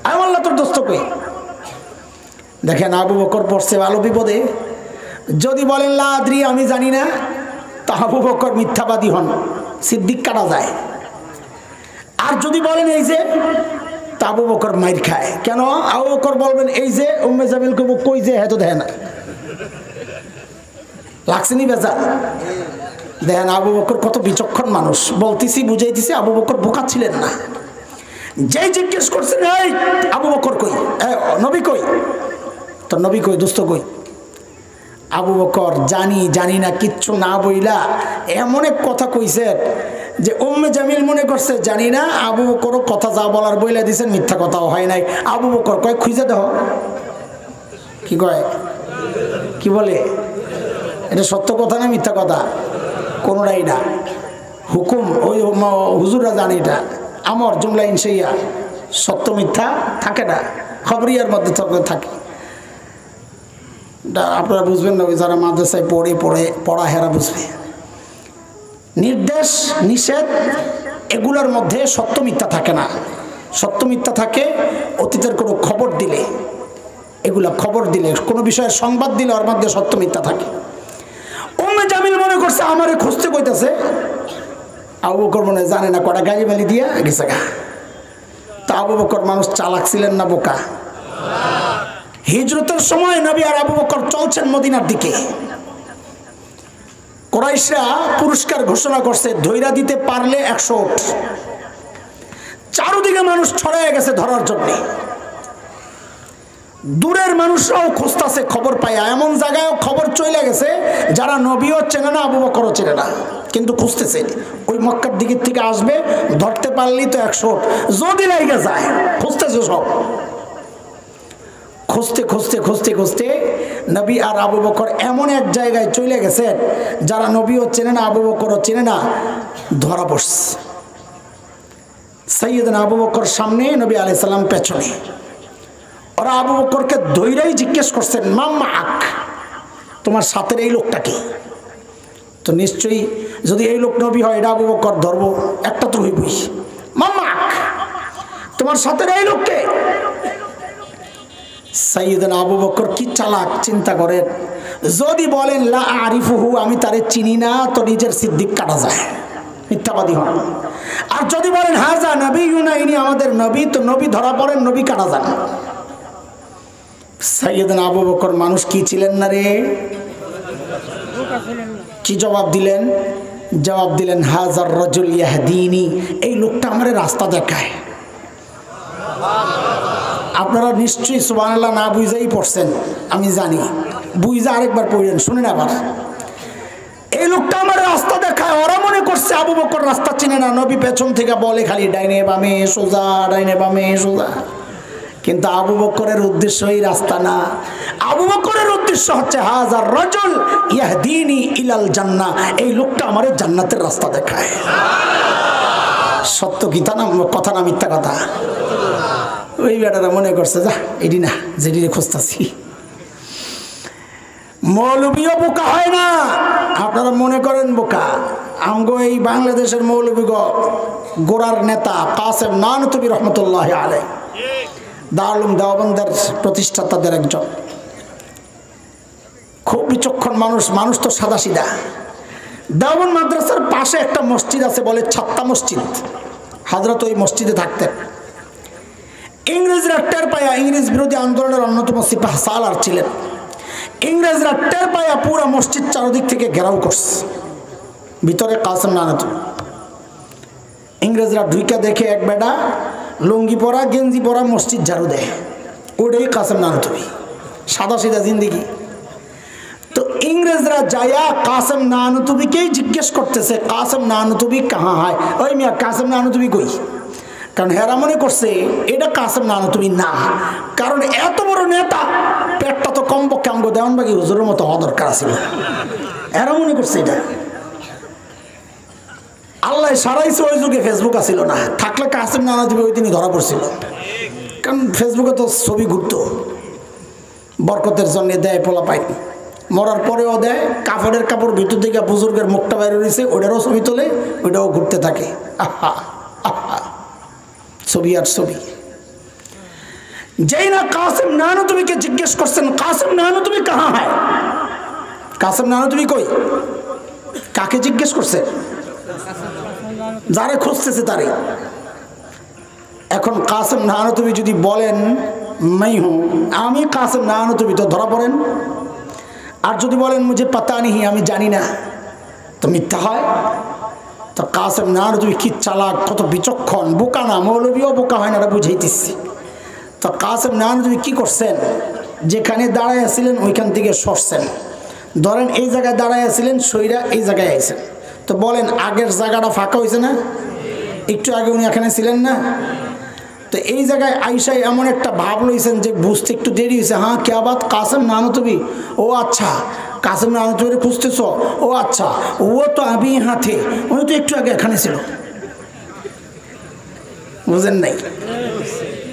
আয় মোল্লা, তোর দোস্ত কই? দেখেন আবু বকর পড়ছে ভালো বিপদে। যদি বলেন লা আদ্রি, আমি জানি না, তা আবু বকর মিথ্যাবাদী হন, সিদ্দিক কাটা যায়। আর যদি বলেন এই যে, তা আবু বকর মাইর খায়। কেন? আবু বকর বলবেন এই যে, উম্মে জামিল কব কই যে, হয়তো দেখে না, লাগছেনি বেজার। দেখেন আবু বকর কত বিচক্ষণ মানুষ, বলতেছি বুঝাইতেছি, আবু বকর বোকা ছিলেন না। যেই জিজ্ঞেস করছেন এই আবু বকর কই, নবী কই, তো নবী কই, দোস্ত কই? আবু বকর জানি জানি না কিচ্ছু না বইলা এমন এক কথা কইছে যে উম্মে জামিল মনে করছে জানি না, আবু বকরও কথা যা বলার বইলা দিছেন, মিথ্যা কথাও হয় নাই। আবু বকর কয় খুঁজে দাও। কি কয়? কি বলে? এটা সত্য কথা না মিথ্যা কথা? কোনোটাই না। হুকুম ওই হুজুররা জানি, এটা আমর জুমলা ইনশাইয়া, সত্য মিথ্যা থাকে না, খবরিয়ার মধ্যে থাকে। আপনারা বুঝবেন না, ওই যারা মাদ্রাসায় পড়ে পড়া হেরা বুঝবে। নির্দেশ নিষেধ এগুলোর মধ্যে সত্য মিথ্যা থাকে না। সত্য মিথ্যা থাকে অতীতের কোনো খবর দিলে, এগুলা খবর দিলে, কোনো বিষয়ের সংবাদ দিলে ওর মধ্যে সত্য মিথ্যা থাকে। উম্মে জামিল মনে করছে আমারে খুঁজতে কইতাছে, আবু বকর মনে জানে না কটা গালি বালি দিয়া গেছে গা। তা আবু বকর মানুষ চালাক ছিলেন না বোকা? হিজরতের সময় নবী আর আবু বকর চলছেন মদিনার দিকে। কুরাইশরা পুরস্কার ঘোষণা করছে, ধৈরা দিতে পারলে 100 উট। চারদিকে মানুষ ছড়ায় গেছে ধরার জন্য। দূরের মানুষরাও খুঁজতেছে খবর পাইয়া, এমন জায়গায় খবর চলে গেছে যারা নবীও চেনে না, আবু বকরও চেনে না, কিন্তু খুঁজতেছে। ওই মক্কার দিকের থেকে আসবে, ধরতে পারলেই তো 100 উট, যদি লাইগা যায় খুঁজতেছে সব। খুঁজতে খুঁজতে খুঁজতে খুঁজতে নবী আর আবু বকর এমন এক জায়গায় চলে গেছে যারা নবীও চেনে না, আবু বকরও চেনে না, ধরা পড়ছে। সাইয়েদনা আবু বকর সামনে, নবী আলাইহিস সালাম পেছনে। ওরা আবু বকরকে ধৈরাই জিজ্ঞেস করছেন, মাম্মা আক, তোমার সাথের এই লোকটা কি? তো নিশ্চয়ই যদি এই লোক নবী হয়, এটা আবু বকর ধরবো, একটা তো হইবই। মাম্মা আক, তোমার সাথের এই লোককে? সাইয়েদনা আবু বকর কি চালাক, চিন্তা করেন। যদি বলেন লা আরিফুহু, আমি তারে চিনি না, তো নিজের সিদ্দিক কাটা যায়, মিথ্যাবাদী হন। আর যদি বলেন হাজা নবিয়ুনা, ইনি আমাদের নবী, তো নবী ধরা পড়েন, নবী কাটা যান। সাইয়েদনা আবু বকর মানুষ কি ছিলেন না রে? কি জবাব দিলেন? জবাব দিলেন হাজার রাজুল ইয়াহদিনি, এই লোকটা আমারে রাস্তা দেখায়। আপনারা নিশ্চয়ই সুবহানাল্লাহ না বুঝাই পড়ছেন, আমি জানি, বুঝা আরেকবার পড়েন, শুনেন আবার। এই লোকটা আমার রাস্তা দেখায়। ওরা মনে করছে আবু বকর রাস্তা চিনে না, নবী পেছন থেকে বলে খালি ডাইনে বামে সোজা, ডাইনে বামে সোজা। কিন্তু আবু বকরের উদ্দেশ্য এই রাস্তা না, আবু বকরের উদ্দেশ্য হচ্ছে হাজার রাজুল ইয়াহদিনি ইলাল জান্নাহ, এই লোকটা আমার জান্নাতের রাস্তা দেখায়। সত্য গীতা না কথা না মিথ্যা কথা? ওই বেটারা মনে করছে যা এটি না, যেটি খুঁজতেছি। মৌলবীও বোকা হয় না, আপনারা মনে করেন বোকা। আমগো এই বাংলাদেশের মৌলবী গোড়ার নেতা কাসেম নানুতুবি রহমতুল্লাহ আলাইহি, দারুল দেওবন্দের প্রতিষ্ঠাতাদের একজন, খুব বিচক্ষণ মানুষ। মানুষ তো সাদা সিধা। দেওবন্দ মাদ্রাসার পাশে একটা মসজিদ আছে, বলে ছাত্তা মসজিদ। হযরত ওই মসজিদে থাকতেন। ইংরেজরা টের পায়া, ইংরেজ বিরোধী আন্দোলনের অন্যতম সিপাহ সালার ছিলেন। ইংরেজরা টের পায়া পুরো মসজিদ চারদিক থেকে ঘেরাও করছে, ভিতরে কাসেম নানুতুবি। ইংরেজরা ঢুইকা দেখে এক বেটা লুঙ্গি পরা গেঞ্জি পরা মসজিদ ঝাড়ু দেয়, ওটাই কাসেম নানুতুবি, সাদা সিধা জিন্দিগি। তো ইংরেজরা যায়া কাসেম নানুতুবিকেই জিজ্ঞেস করতেছে, কাসেম নানুতুবি কাহা হয়? ওই মিয়া কাসেম নানুতুবি কই? কারণ হেরা মনে করছে এটা কাসেম নানুতুবি না, কারণ এত বড় নেতা, পেটটা তো কমপক্ষে আমগো দেওয়ানবাগি হুজুরের মতো হওয়া দরকার ছিল। এরা মনে করছে এটা। আল্লাহ সারাইছে, ওই যুগে ফেসবুক আসিল না, থাকলে কাসেম নানুতুবি ওই দিনই ধরা পড়ছিল। কারণ ফেসবুকে তো ছবি ঘুরতো, বরকতের জন্য দেয়, পোলা পাইনি, মরার পরেও দেয়। কাপড়ের কাপড় ভিতর থেকে বুজুর্গের মুখটা বাইরে রয়েছে, ওটারও ছবি তোলে, ওইটাও ঘুরতে থাকে। আহা আহা, ছবি আর ছবি। যেই না কাসেম নানুতুবিকে জিজ্ঞেস করছেন, কাসেম নানুতুবি কাহা হয়, কাসেম নানুতুবি কই, কাকে জিজ্ঞেস করছে? যারে খুঁজতেছে তারে। এখন কাসেম নানুতুবি যদি বলেন মাই হুঁ, আমি কাসেম নানুতুবি, তো ধরা পড়েন। আর যদি বলেন মুঝে পাতা নেই, আমি জানি না, তো মিথ্যা হয়। তো কাসেম নানুতুবি কি চালাক, কত বিচক্ষণ, বোকা না, মৌলবীও বোকা হয় না, এটা বুঝাইতেছি। তো কাসেম নানুতুবি কি করছেন, যেখানে দাঁড়ায় আছিলেন ওইখান থেকে সরছেন। ধরেন এই জায়গায় দাঁড়ায় আছিলেন, সইরা এই জায়গায় আইছেন, তো বলেন আগের জায়গাটা ফাঁকা হয়েছে না? একটু আগে উনি এখানে ছিলেন না? তো এই জায়গায় আইসাই এমন একটা ভাব লইছেন যে বুঝতে একটু দেরি হয়েছে। হ্যাঁ কে বাত, কাসেম নানুতুবি, ও আচ্ছা কাসেম নানুতুবির খুঁজতেছ, ও আচ্ছা ও তো আমি ইহা থে, উনি তো একটু আগে এখানে ছিল। বুঝেন নাই?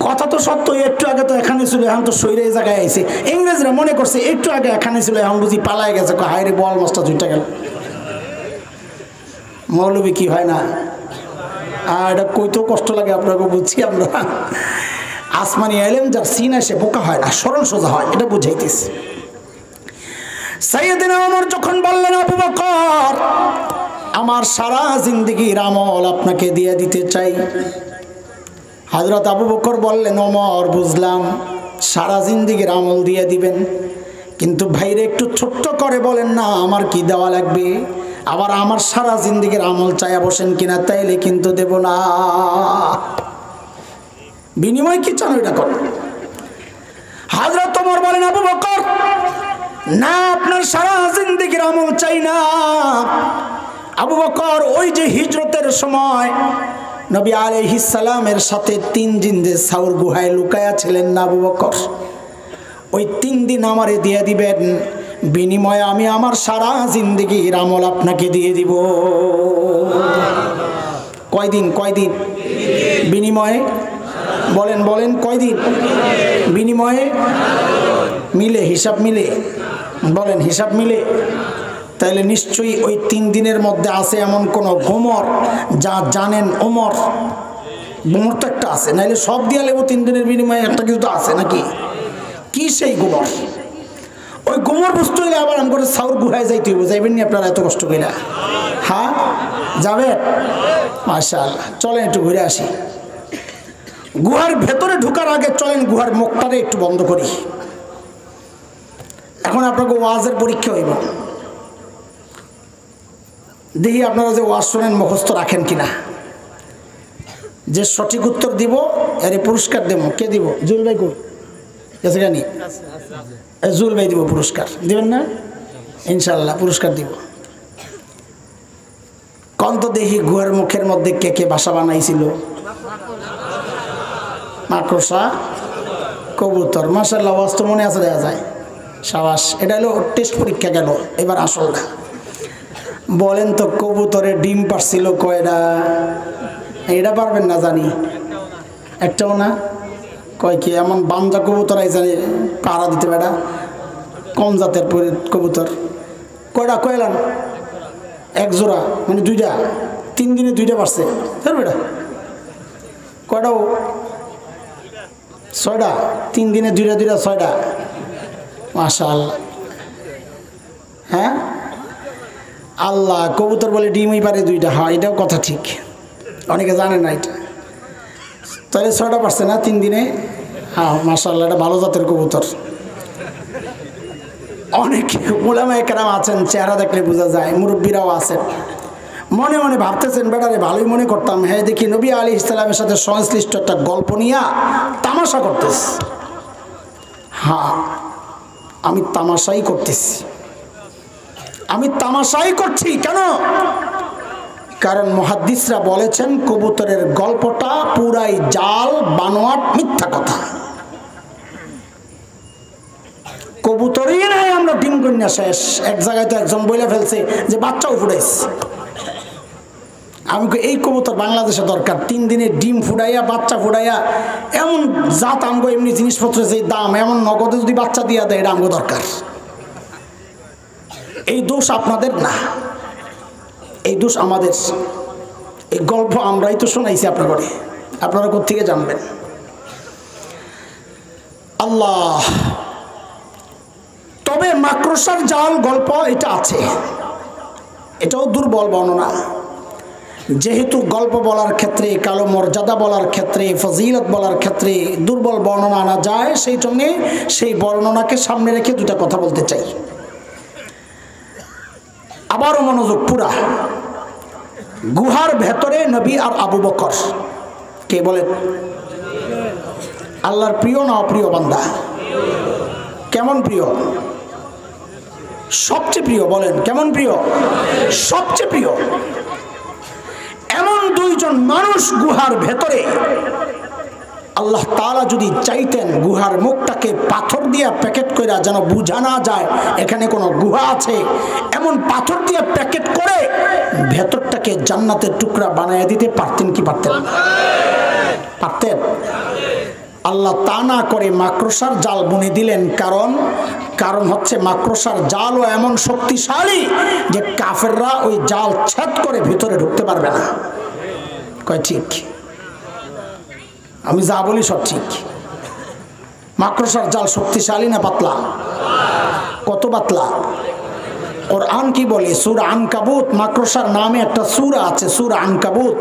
কথা তো সত্য, একটু আগে তো এখানে ছিল, এখন তো শরীরে এই জায়গায় আইছে। ইংরেজরা মনে করছে একটু আগে এখানে ছিল, এখন বুঝি পালায় গেছে, হায় রে বল মাছটা দুইটা গেল। মৌলবী কি হয় না? এটা কইতেও কষ্ট লাগে আপনাকে, বুঝছি আমরা। আসমানি এলেম যার সিন আসে বোকা হয় না, সরল সোজা হয়, এটা বুঝাইতেছি। সাইয়েদনা ওমর যখন বললেন, আবু বকর আমার সারা জিন্দেগির আমল আপনাকে দিয়ে দিতে চাই। হযরত আবু বকর বললেন, ওমর বুঝলাম সারা জিন্দেগির আমল দিয়ে দিবেন, কিন্তু ভাইরে একটু ছোট্ট করে বলেন না আমার কি দেওয়া লাগবে। আবার আমার সারা জিন্দেগির আমল চাইয়া বসেন কিনা, তাইলে কিন্তু দেব না। বিনিময় কি চান ওইটা কর। হযরত ওমর বলেন, আবু বকর না, আপনার সারা জিন্দেগির আমল চাই না। আবু বকর ওই যে হিজরতের সময় নবী আলাইহিস সালামের সাথে 3 দিন যে সাউর গুহায় লুকায়া ছিলেন না আবু বকর, ওই 3 দিন আমারে দিয়ে দিবেন, বিনিময়ে আমি আমার সারা জিন্দেগির আমল আপনাকে দিয়ে দিব। কয়দিন? কয়দিন বিনিময়ে? বলেন বলেন, কয়দিন বিনিময়ে? মিলে হিসাব মিলে? বলেন হিসাব মিলে? তাইলে নিশ্চয়ই ওই 3 দিনের মধ্যে আছে এমন কোন গোমর যা জানেন ওমর। গোমর তো একটা আছে, নাইলে সব দিয়া লেবো 3 দিনের বিনিময়ে একটা কিছু তো আছে নাকি? কি সেই গোমর? ওই গোমর বস্তু হইলে আবার আমি করে সাউর গুহায় যাইতে হইব। যাইবেন নি আপনারা এত কষ্ট কইরা? হ্যাঁ যাবে? মাশাআল্লাহ, চলেন একটু ঘুরে আসি। গুহার ভেতরে ঢোকার আগে চলেন গুহার মুখটারে একটু বন্ধ করি। এখন আপনাকে ওয়াজের পরীক্ষা হইব, দেখি আপনারা যে ওয়াজ শোনেন মুখস্থ রাখেন কিনা। যে সঠিক উত্তর দিব এর পুরস্কার দেব। কে দিব? জুল ভাই কই গেছে জানি? জুল ভাই দিব পুরস্কার। দিবেন না? ইনশাআল্লাহ পুরস্কার দিব। কোন তো দেখি গুহার মুখের মধ্যে কে কে বাসা বানাইছিল? মাকড়সা, কবুতর। মাশাআল্লাহ, ওয়াজ তো মনে আছে, দেখা যায়। সাবাস, এটা হলো টেস্ট পরীক্ষা গেল। এবার আসলটা বলেন তো, কবুতরের ডিম পারছিল কয়টা? এটা পারবেন না জানি, একটাও না। কয় কি এমন বান্দা কবুতর আইজানে পাড়া দিতে বেড়া? কোন জাতের কবুতর? কয়টা কয়লান? 1 জোড়া, মানে 2টা। 3 দিনে 2টা পারছে বেটা। কয়টাও? 6টা। 3 দিনে 2টা 2টা 6টা। মাশাআল্লাহ। হ্যাঁ আল্লাহ, কবুতর বলে ডিমই পারে 2টা। হ্যাঁ এটাও কথা ঠিক, অনেকে জানে না এটা। তাহলে 6টা পারছে না 3 দিনে? হ্যাঁ মাশাআল্লাহ, এটা ভালো জাতের কবুতর। অনেক উলামায়ে কেরাম আছেন, চেহারা দেখলে বোঝা যায়, মুরব্বীরাও আছেন, মনে মনে ভাবতেছেন বেটারে ভালোই মনে করতাম। হ্যাঁ দেখি নবী আলাইহিস সালামের সাথে সংশ্লিষ্ট একটা গল্প নিয়ে তামাশা করতেছে। হ্যাঁ আমি তামাশাই করতেছি, আমি তামাশাই করছি। কেন? কারণ মুহাদ্দিসরা বলেছেন কবুতরের গল্পটা পুরাই জাল, বানোয়াট, মিথ্যা কথা। কবুতরই নাই, আমরা ডিম কন্যা শেষ। এক জায়গায় তো একজন বইলা ফেলছে যে বাচ্চাও ফুটাইছে। আমি এই কবুতর বাংলাদেশে দরকার। 3 দিনে ডিম ফুটাইয়া বাচ্চা ফুটাইয়া এমন জাত আমগো, এমনি জিনিসপত্রের যে দাম, এমন নগদে যদি বাচ্চা দিয়া দেয়, এটা আমগো দরকার। এই দোষ আপনাদের না, এই দোষ আমাদের। এই গল্প আমরাই তো শোনাইছি আপনার ঘরে, আপনারা কোত্থেকে জানবেন? আল্লাহ। তবে মাকড়সার জাল গল্প এটা আছে, এটাও দুর্বল বর্ণনা। যেহেতু গল্প বলার ক্ষেত্রে, কালো মর্যাদা বলার ক্ষেত্রে, ফজিলত বলার ক্ষেত্রে দুর্বল বর্ণনা আনা যায়, সেই জন্যে সেই বর্ণনাকে সামনে রেখে 2টা কথা বলতে চাই। আবারও মনোযোগ পুরা। গুহার ভেতরে নবী আর আবু বকর। কে বলেন? আল্লাহর প্রিয় না অপ্রিয় বান্দা? কেমন প্রিয়? সবচেয়ে প্রিয়। বলেন কেমন প্রিয়? সবচেয়ে প্রিয়। এমন 2 জন মানুষ গুহার ভেতরে, আল্লাহ তাআলা যদি চাইতেন গুহার মুখটাকে পাথর দিয়ে প্যাকেট করে, যেন বোঝা না যায় এখানে কোনো গুহা আছে, এমন পাথর দিয়ে প্যাকেট করে ভেতরটাকে জান্নাতের টুকরা বানায় দিতে পারতেন কি পারতেন? পারতেন। আল্লাহ তা না করে মাকড়সার জাল বুনে দিলেন। কারণ হচ্ছে মাকড়সার জালও এমন শক্তিশালী যে কাফেররা ওই জাল ছেদ করে ভিতরে ঢুকতে পারবে না। কয় ঠিক? আমি যা বলি সব ঠিক। মাকড়সার জাল শক্তিশালী না পাতলা? কত পাতলা? কোরআন কি বলে? সূরা আনকাবুত, মাকড়সার নামে একটা সূরা আছে, সূরা আনকাবুত।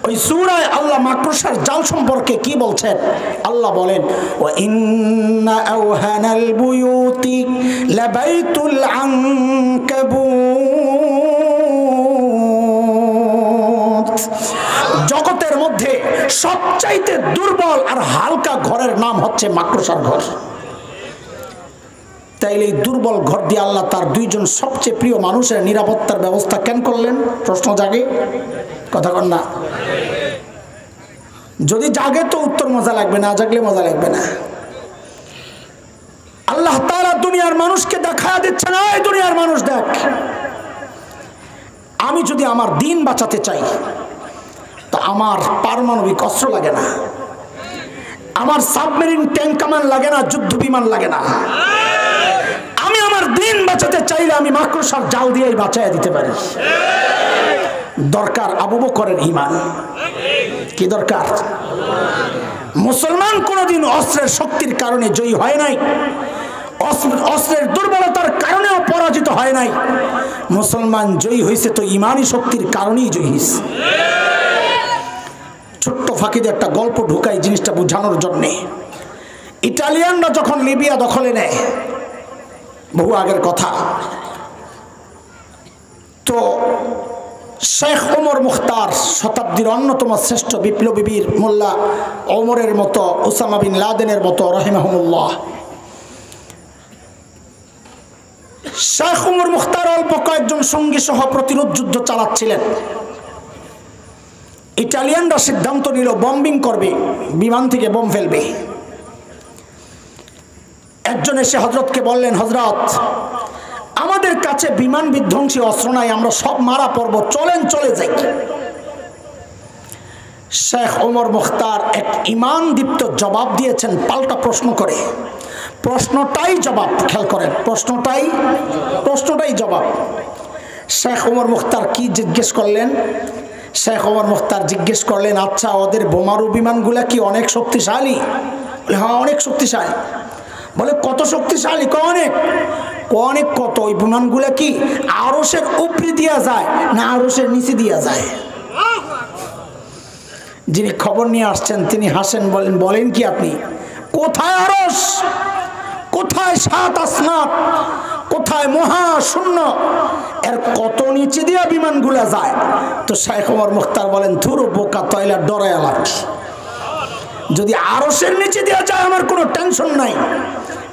ওই সূরায় আল্লাহ মাকড়সার জাল সম্পর্কে কি বলছেন? আল্লাহ বলেন, ওয়া ইন্না আওহানাল বুয়ুতি লাবাইতুল আনকাবুত। জগতের মধ্যে সবচাইতে দুর্বল আর হালকা ঘরের নাম হচ্ছে মাকড়সার ঘর। তাইলে এই দুর্বল ঘর দিয়ে আল্লাহ তার দুইজন সবচেয়ে প্রিয় মানুষের নিরাপত্তার ব্যবস্থা কেন করলেন? প্রশ্ন জাগে, কথা কন না? যদি জাগে তো উত্তর মজা লাগবে, না জাগলে মজা লাগবে না। আল্লাহ তাআলা দুনিয়ার মানুষকে দেখায়া দিচ্ছে না, এই দুনিয়ার মানুষ দেখ, আমি যদি আমার দিন বাঁচাতে চাই তো আমার পারমাণবিক অস্ত্র লাগে না, আমার সাবমেরিন ট্যাঙ্ক কামান লাগে না, যুদ্ধ বিমান লাগে না। আমি আমার দিন বাঁচাতে চাইলে আমি মাকড়সার জাল দিয়েই বাঁচাইয়া দিতে পারি। দরকার আবু বকরের ঈমান। কি দরকার? মুসলমান কোনদিন অস্ত্রের শক্তির কারণে জয়ী হয় নাই, অস্ত্রের দুর্বলতার কারণেও পরাজিত হয় নাই। মুসলমান জয়ী হয়েছে তো ঈমানি শক্তির কারণেই জয়ী হয়েছে। ছোট্ট ফাঁকিতে একটা গল্প ঢুকাই জিনিসটা বোঝানোর জন্যে। ইটালিয়ানরা যখন লিবিয়া দখলে নেয়, বহু আগের কথা, তো শেখ ওমর মুখতার, শতাব্দীর অন্যতম শ্রেষ্ঠ বিপ্লবী বীর, মোল্লা ওমরের মতো, ওসামা বিন লাদেনের মতো রাহিমাহুমুল্লাহ, শেখ ওমর মুখতার অল্প কয়েকজন সঙ্গী সহ প্রতিরোধ যুদ্ধ চালাচ্ছিলেন। ইটালিয়ানরা সিদ্ধান্ত নিল বম্বিং করবে, বিমান থেকে বোম ফেলবে। একজন এসে হযরতকে বললেন, হযরত, আমাদের কাছে বিমান বিধ্বংসী অস্ত্র নাই, আমরা সব মারা পড়ব, চলেন চলে যাই। শেখ ওমর মুখতার এক ঈমান দীপ্ত জবাব দিয়েছেন পাল্টা প্রশ্ন করে। প্রশ্নটাই জবাব, খেয়াল করেন, প্রশ্নটাই জবাব। শেখ ওমর মুখতার কি জিজ্ঞেস করলেন? শেখ ওমর মুখতার জিজ্ঞেস করলেন, আচ্ছা ওদের বোমারু বিমানগুলা কি অনেক শক্তিশালী? বলে হ্যাঁ অনেক শক্তিশালী। বলে কত শক্তিশালী? অনেক কত? ওই বিমানগুলা কি আরশের উপরে দিয়া যায় না আরশের নিচে দিয়া যায়? যিনি খবর নিয়ে আসছেন তিনি হাসেন, বলেন কি আপনি? কোথায় আরশ, কোথায় সাত আসমান, কোথায় মহাশূন্য, এর কত নিচে দিয়া বিমানগুলা যায়? তো শেখ ওমর মুখতার বলেন, ধুরো বোকা, তয়লা ডরায় আমার, যদি আরশের নিচে দেওয়া যায় আমার কোনো টেনশন নাই,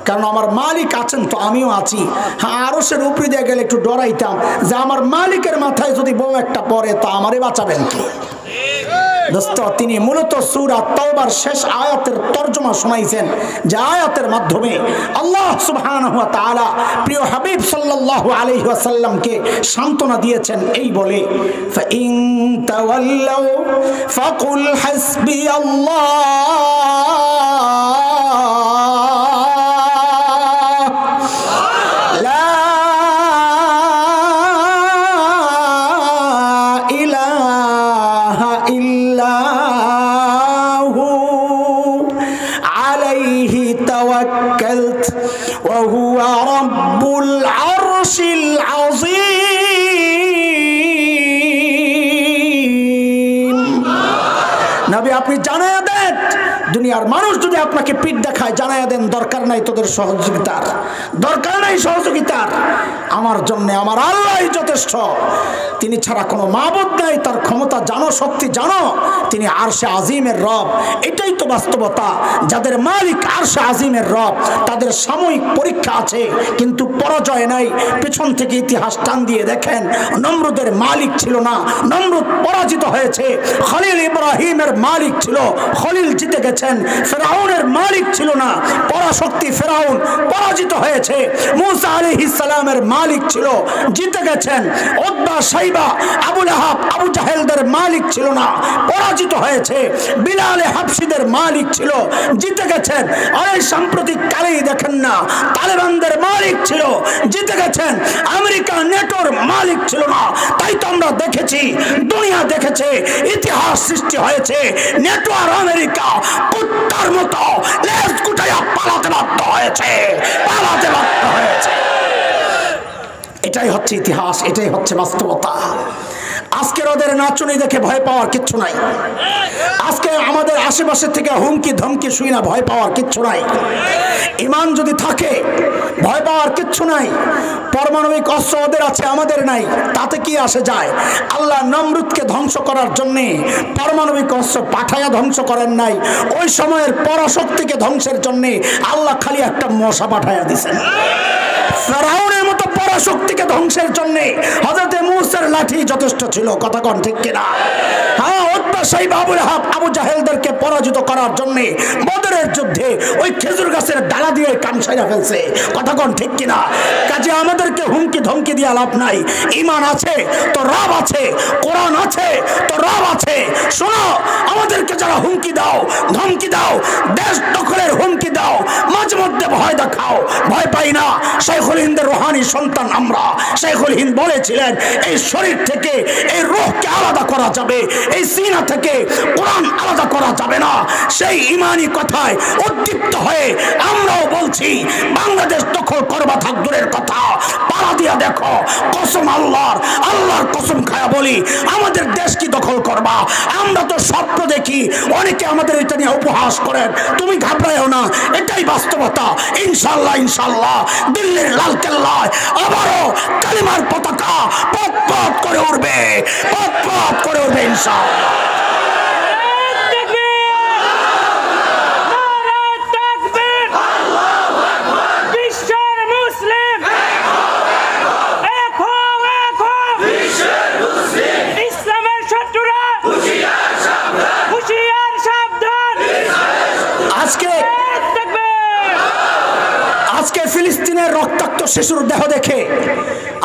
কারণ আমার মালিক আছেন তো আমিও আছি। হ্যাঁ, আরশের উপরে দিয়ে গেলে একটু ডরাইতাম যে আমার মালিকের মাথায় যদি বোম একটা পড়ে তা আমারে বাঁচাবেন কি? দোস্ত, তিনি মূলত সূরা তাওবার শেষ আয়াতের তরজমা শোনাইছেন, যে আয়াতের মাধ্যমে আল্লাহ সুবহানাহু ওয়া তাআলা প্রিয় হাবিব সাল্লাল্লাহু আলাইহি ওয়াসাল্লামকে সান্ত্বনা দিয়েছেন এই বলে, ফাইন তাওয়াল্লাউ ফাকুল হাসবিয়াল্লাহ আপনি জানায়া দেন, দুনিয়ার মানুষ যদি আপনাকে পিঠ দেখায় জানায়া দেন, দরকার নাই তোদের সহযোগিতার, দরকার নাই সহযোগিতার, আমার জন্য আমার আল্লাহই যথেষ্ট। তিনি ছাড়া কোনো মাবুদ নাই, তার ক্ষমতা জানো, শক্তি জানো, তিনি আরশে আজিমের রব। এটাই তো বাস্তবতা। যাদের মালিক আরশে আজিমের রব, তাদের সাময়িক পরীক্ষা আছে কিন্তু পরাজয় নাই। পেছন থেকে ইতিহাস টান দিয়ে দেখেন, নমরুদের মালিক ছিল না, নমরুদ পরাজিত হয়েছে। খলিল ইব্রাহিমের মালিক ছিল, খলিল জিতে গেছেন। ফেরাউনের মালিক ছিল না, পরাশক্তি ফেরাউন পরাজিত হয়েছে। মুসা আলাইহিস সালামের মালিক ছিল, জিতে গেছেন। উতবা, শাইবা, আবু লাহাব, আবু জাহেলদের মালিক ছিল না, পরাজিত হয়েছে। বিলাল, হাবশা হাবশিদের মালিক ছিল, জিতে গেছেন। আর এই সাম্প্রতিক কালেই দেখেন না, তালেবানদের মালিক ছিল, জিতে গেছেন। আমেরিকা নেটোর মালিক ছিল না, তাই তো আমরা দেখেছি, দুনিয়া দেখেছে, ইতিহাস সৃষ্টি হয়েছে। নেটো আর আমেরিকা কুত্তার মতো লেজ গুটাইয়া পালাতে বাধ্য হয়েছে, পালাতে বাধ্য হয়েছে। এটাই হচ্ছে ইতিহাস, এটাই হচ্ছে বাস্তবতা। আজকের ওদের নাচুনি দেখে ভয় পাওয়ার কিচ্ছু নাই। আজকে আমাদের আশেপাশে থেকে হুমকি ধমকি শুই না, ভয় পাওয়ার কিচ্ছু নাই। ঈমান যদি থাকে ভয় পাওয়ার কিচ্ছু নাই। পারমাণবিক অস্ত্র ওদের আছে, আমাদের নাই, তাতে কি আসে যায়? আল্লাহ নমরুদকে ধ্বংস করার জন্যে পারমাণবিক অস্ত্র পাঠাইয়া ধ্বংস করেন নাই, ওই সময়ের পরাশক্তিকে ধ্বংসের জন্যে আল্লাহ খালি একটা মশা পাঠাইয়া দিছেন। ফেরাউনের মতো পরাশক্তিকে ধ্বংসের জন্য হযরত মূসার লাঠি যথেষ্ট ছিল। কথা কোন ঠিক কিনা? হ্যাঁ, উতবা সাইবা আবু লাহাব আবু জাহেলদেরকে পরাজিত করার জন্য বদরের যুদ্ধে ওই খেজুর গাছের ডালা দিয়ে কান ছাইরা ফেলছে। কথা কোন ঠিক কিনা? কাজে আমাদেরকে হুমকি ধমকি দিয়ে লাভ নাই। ঈমান আছে তো রব আছে, কোরআন আছে তো রব আছে। শোনো, আমাদেরকে যারা হুমকি দাও, ধমকি দাও, দেশ দখলের হুমকি দাও, মাঝে মধ্যে ভয় দেখাও, ভয় পাই না। শাইখুল হিন্দের রুহানি সন্তান আমরা। শাইখুল হিন্দ বলেছিলেন, এই শরীর থেকে এই রূহকে আলাদা করা যাবে, এই সিনা থেকে কোরআন আলাদা করা যাবে না। সেই ইমানি কথায় উদ্দীপ্ত হয়ে আমরাও বলছি, বাংলাদেশ দখল করবা থাক দূরের কথা, পাড়া দিয়া দেখো, কসম আল্লাহর, আল্লাহর কসম খায়া বলি, আমাদের দেশ কি দখল করবা? আমরা তো স্বপ্ন দেখি, অনেকে আমাদের এটা নিয়ে উপহাস করেন, তুমি ঘাবড়ায়ও না, এটাই বাস্তবতা। ইনশাআল্লাহ, ইনশাআল্লাহ দিল্লির লালকেল্লায় আবারও কালিমার পতাকা পথ পথ করে উঠবে, পথ পথ করে উঠবে ইনশাআল্লাহ। আজকে ফিলিস্তিনের রক্তাক্ত শিশুর দেহ দেখে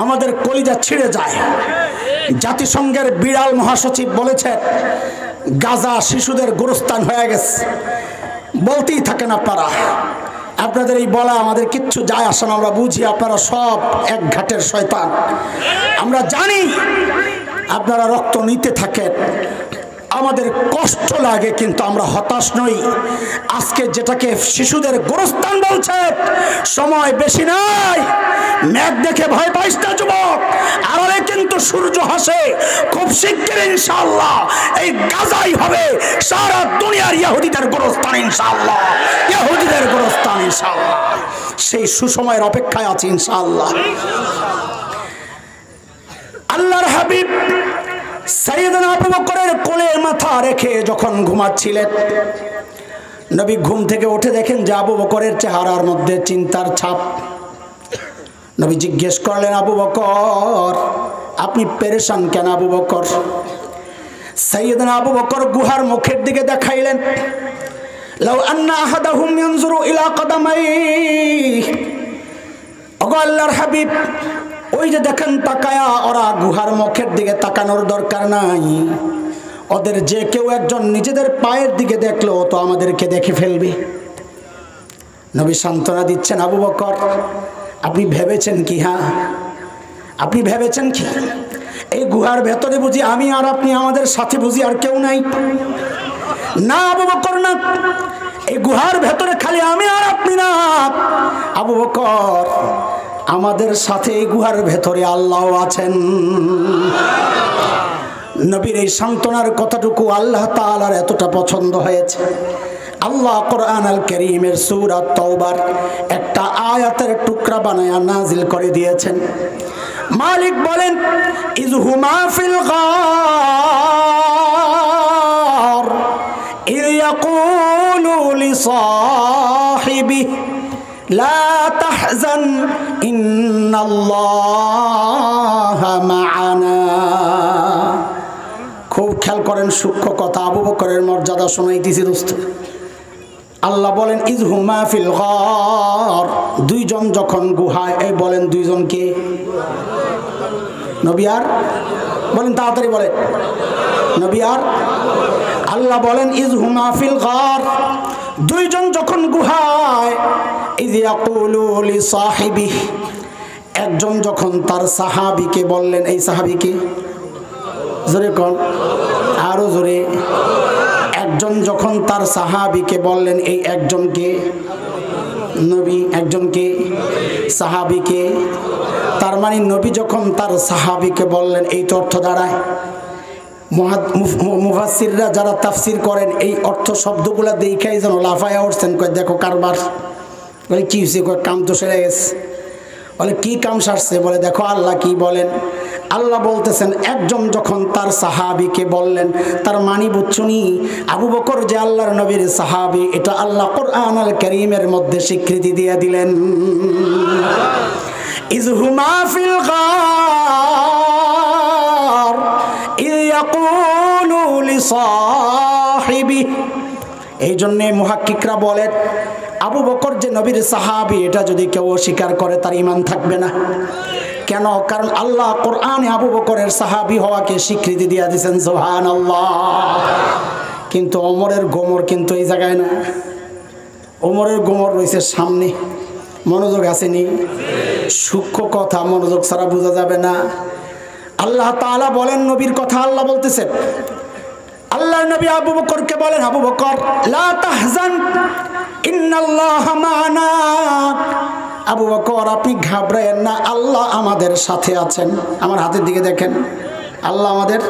আমাদের কলিজা ছিঁড়ে যায়। জাতিসংঘের বিড়াল মহাসচিব বলেছেন, গাজা শিশুদের গোরস্থান হয়ে গেছে। বলতেই থাকেন আপনারা, আপনাদের এই বলা আমাদের কিচ্ছু যায় আসে না। আমরা বুঝি আপনারা সব এক ঘাটের শয়তান। আমরা জানি আপনারা রক্ত নিতে থাকেন, আমাদের কষ্ট লাগে, কিন্তু আমরা হতাশ নই। আজকে যেটাকে শিশুদের গোরস্থান বলছে, সময় বেশি নাই। মেঘ দেখে ভয় পাইস না যুবক, আড়ালে কিন্তু সূর্য হাসে। খুব শিগগির ইনশাআল্লাহ এই গাজাই হবে সারা দুনিয়ার ইহুদিদের গোরস্থান ইনশাআল্লাহ, ইহুদিদের গোরস্থান ইনশাআল্লাহ। সেই সুসময়ের অপেক্ষায় আছি ইনশাআল্লাহ। আল্লাহর হাবিব সাইয়েদনা আবু বকরের কোলে মাথা রেখে যখন ঘুমাচ্ছিলেন, নবী ঘুম থেকে উঠে দেখেন যে আবু বকরের চেহারার মধ্যে চিন্তার ছাপ। নবী জিজ্ঞেস করলেন, আবু বকর আপনি পেরেশান কেন আবু বকর? সাইয়েদনা আবু বকর গুহার মুখের দিকে দেখাইলেন, লাউ আন্না আহাদাহুম ইয়ানজুরু ইলা কাদামাইহি, ওগো আল্লাহর হাবিব, ওই যে দেখেন তাকায়া, ওরা গুহার মুখের দিকে তাকানোর দরকার নাই। ওদের যে কেউ একজন নিজেদের পায়ের দিকে দেখলো তো আমাদেরকে দেখে ফেলবে। নবী সান্ত্বনা দিচ্ছেন, আবু বকর আপনি ভেবেছেন কি? হ্যাঁ, আপনি ভেবেছেন কি এই গুহার ভেতরে বুঝি আমি আর আপনি, আমাদের সাথে বুঝি আর কেউ নাই? না আবু বকর না, এই গুহার ভেতরে খালি আমি আর আপনি না আবু বকর, আমাদের সাথে এই গুহার ভেতরে আল্লাহ আছেন। নবীর এই সান্ত্বনার কথাটুকু আল্লাহ তাআলার এতটা পছন্দ হয়েছে, আল্লাহ কোরআন আল কারীমের সূরা তাওবার একটা আয়াতের টুকরা বানায়া নাজিল করে দিয়েছেন। মালিক বলেন, ইযহুমা ফিল গার ইয ইয়াকুলু লিসাহিবিহি লা তাহজান ইন্নাল্লাহা মা'ানা। খুব খেয়াল করেন, সূক্ষ্ম কথা, আবু বকরের মর্যাদা শোনাইতেছি দোস্ত। আল্লাহ বলেন, ইযহুমা ফিল গার, দুইজন যখন গুহায়। এই বলেন দুইজন কে? নবী আর বলেন, তাড়াতাড়ি বলেন, নবী আর আল্লাহ বলেন ইজ হুমা ফিল গার, দুইজন যখন গুহায়, ইজ ইয়াকুলু লি সাহিবিহি, একজন যখন তার সাহাবীকে বললেন, এই সাহাবীকে জোরে কোন, আরো জোরে, একজন যখন তার সাহাবীকে বললেন, এই একজনকে নবী, একজনকে সাহাবীকে, তার মানে নবী যখন তার সাহাবীকে বললেন, এই তো অর্থ দাঁড়ায়। মুফাসসিররা যারা তাফসীর করেন এই অর্থ শব্দগুলা দেখাই যেন লাফায়া উঠছেন, কয় দেখো কারবার। বলে কি হয়েছে? কয় কাম তো সেরে গেছে। বলে কি কাম সারছে? বলে দেখো আল্লাহ কি বলেন। আল্লাহ বলতেছেন একজন যখন তার সাহাবীকে বললেন, তার মানি বুঝছুনি আবু বকর যে আল্লাহর নবীর সাহাবী, এটা আল্লাহ কোরআনুল কারীমের মধ্যে স্বীকৃতি দিয়ে দিলেন। ইজ হুমা ফিল গার ইয ইয়াকুলু লিসাহিবি। এই জন্য মুহাক্কিকরা বলেন আবু বকর যে নবীর সাহাবী, এটা যদি কেউ অস্বীকার করে তার ঈমান থাকবে না। কেন? কারণ আল্লাহ কোরআনে আবু বকরের সাহাবী হওয়াকে স্বীকৃতি দিয়ে দিয়েছেন, সুবহানাল্লাহ। কিন্তু ওমরের গোমর কিন্তু এই জায়গায় না, ওমরের গোমর রয়েছে সামনে। মনোযোগ আসেনি? সূক্ষ্ম কথা মনোযোগ ছাড়া বোঝা যাবে না। আল্লাহ তাআলা বলেন, নবীর কথা আল্লাহ বলতেছেন, আল্লাহর নবী আবু বকরকে বলেন, আবু বকর লা তাহজান ইন্নাল্লাহা মা'ানা, আবু বকর আপনি ঘাবড়ায়েন না, আল্লাহ আমাদের সাথে আছেন। আমার হাতের দিকে দেখেন, আল্লাহ আমাদের।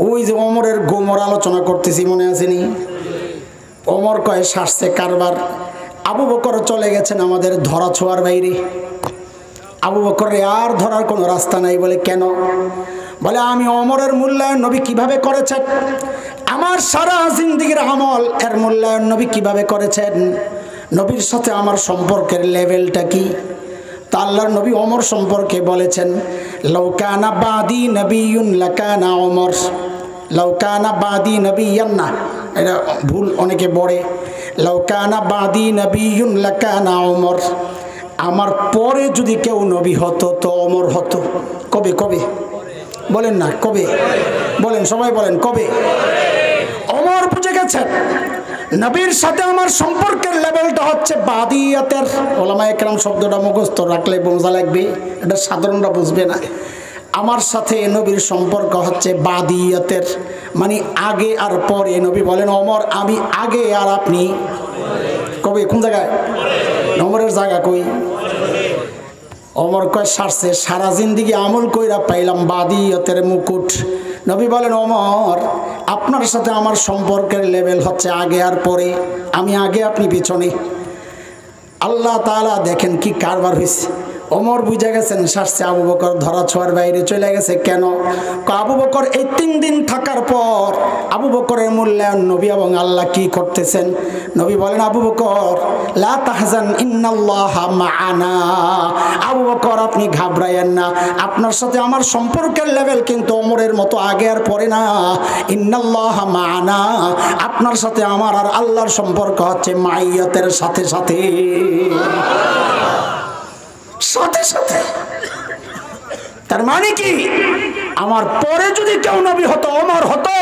ওই যে ওমরের গোমর আলোচনা করতেছি, মনে আসেনি? ওমর কয় সারছে কারবার, আবু বকর চলে গেছেন আমাদের ধরা ছোঁয়ার বাইরে। আবু বকরে আর ধরার কোনো রাস্তা নাই। বলে কেন? বলে আমি ওমরের মূল্যায়ন নবী কিভাবে করেছেন, আমার সারা জিন্দেগীর আমল এর মূল্যায়ন নবী কিভাবে করেছেন, নবীর সাথে আমার সম্পর্কের লেভেলটা কি। তা আল্লাহর নবী ওমর সম্পর্কে বলেছেন, লাউ কানা বাদি নবিয়্যুন লাকানা ওমর, লাউ কানা বাদি নবিয়্যান না, এটা ভুল অনেকে বলে, লাউ কানা বাদি নবিয়্যুন লাকানা ওমর, আমার পরে যদি কেউ নবী হতো তো ওমর হতো। কবে? কবে বলেন না, কবে বলেন, সবাই বলেন কবে? ওমর বুঝে গেছেন নবীর সাথে আমার সম্পর্কের লেভেলটা হচ্ছে বাদিয়াতের। ওলামায়ে কেরাম শব্দটা মুখস্থ রাখলে বোঝা লাগবে, এটা সাধারণরা বুঝবে না। আমার সাথে নবীর সম্পর্ক হচ্ছে বাদিয়াতের, মানে আগে আর পরে। নবী বলেন ওমর আমি আগে আর আপনি কবে? কোন জায়গায়? ওমরের জায়গা কই? ওমর কয় সারছে, সারা জিন্দেগি আমল কইরা পাইলাম বাদিয়াতের মুকুট। নবী বলেন ওমর আপনার সাথে আমার সম্পর্কের লেভেল হচ্ছে আগে আর পরে, আমি আগে আপনি পিছনে। আল্লাহ তাআলা দেখেন কি কারবার হয়েছে। ওমর বুঝে গেছেন সারছে, আবু বকর ধরা ছোঁয়ার বাইরে চলে গেছে। কেন? আবু বকর এই 3 দিন থাকার পর আবু বকরের মূল্যায়ন নবী এবং আল্লাহ কি করতেছেন। নবী বলেন আবু বকর লা তাহজান ইন্নাল্লাহা মা'ানা, আবু বকর আপনি ঘাবড়ায়েন না, আপনার সাথে আমার সম্পর্কের লেভেল কিন্তু ওমরের মতো আগে আর পরে না। ইন্নাল্লাহা মা'ানা, আপনার সাথে আমার আর আল্লাহর সম্পর্ক হচ্ছে মাইয়াতের সাথে সাথে সাথে সাথে। তার মানে কি? আমার পরে যদি কেউ নবী হতো ওমর হতো,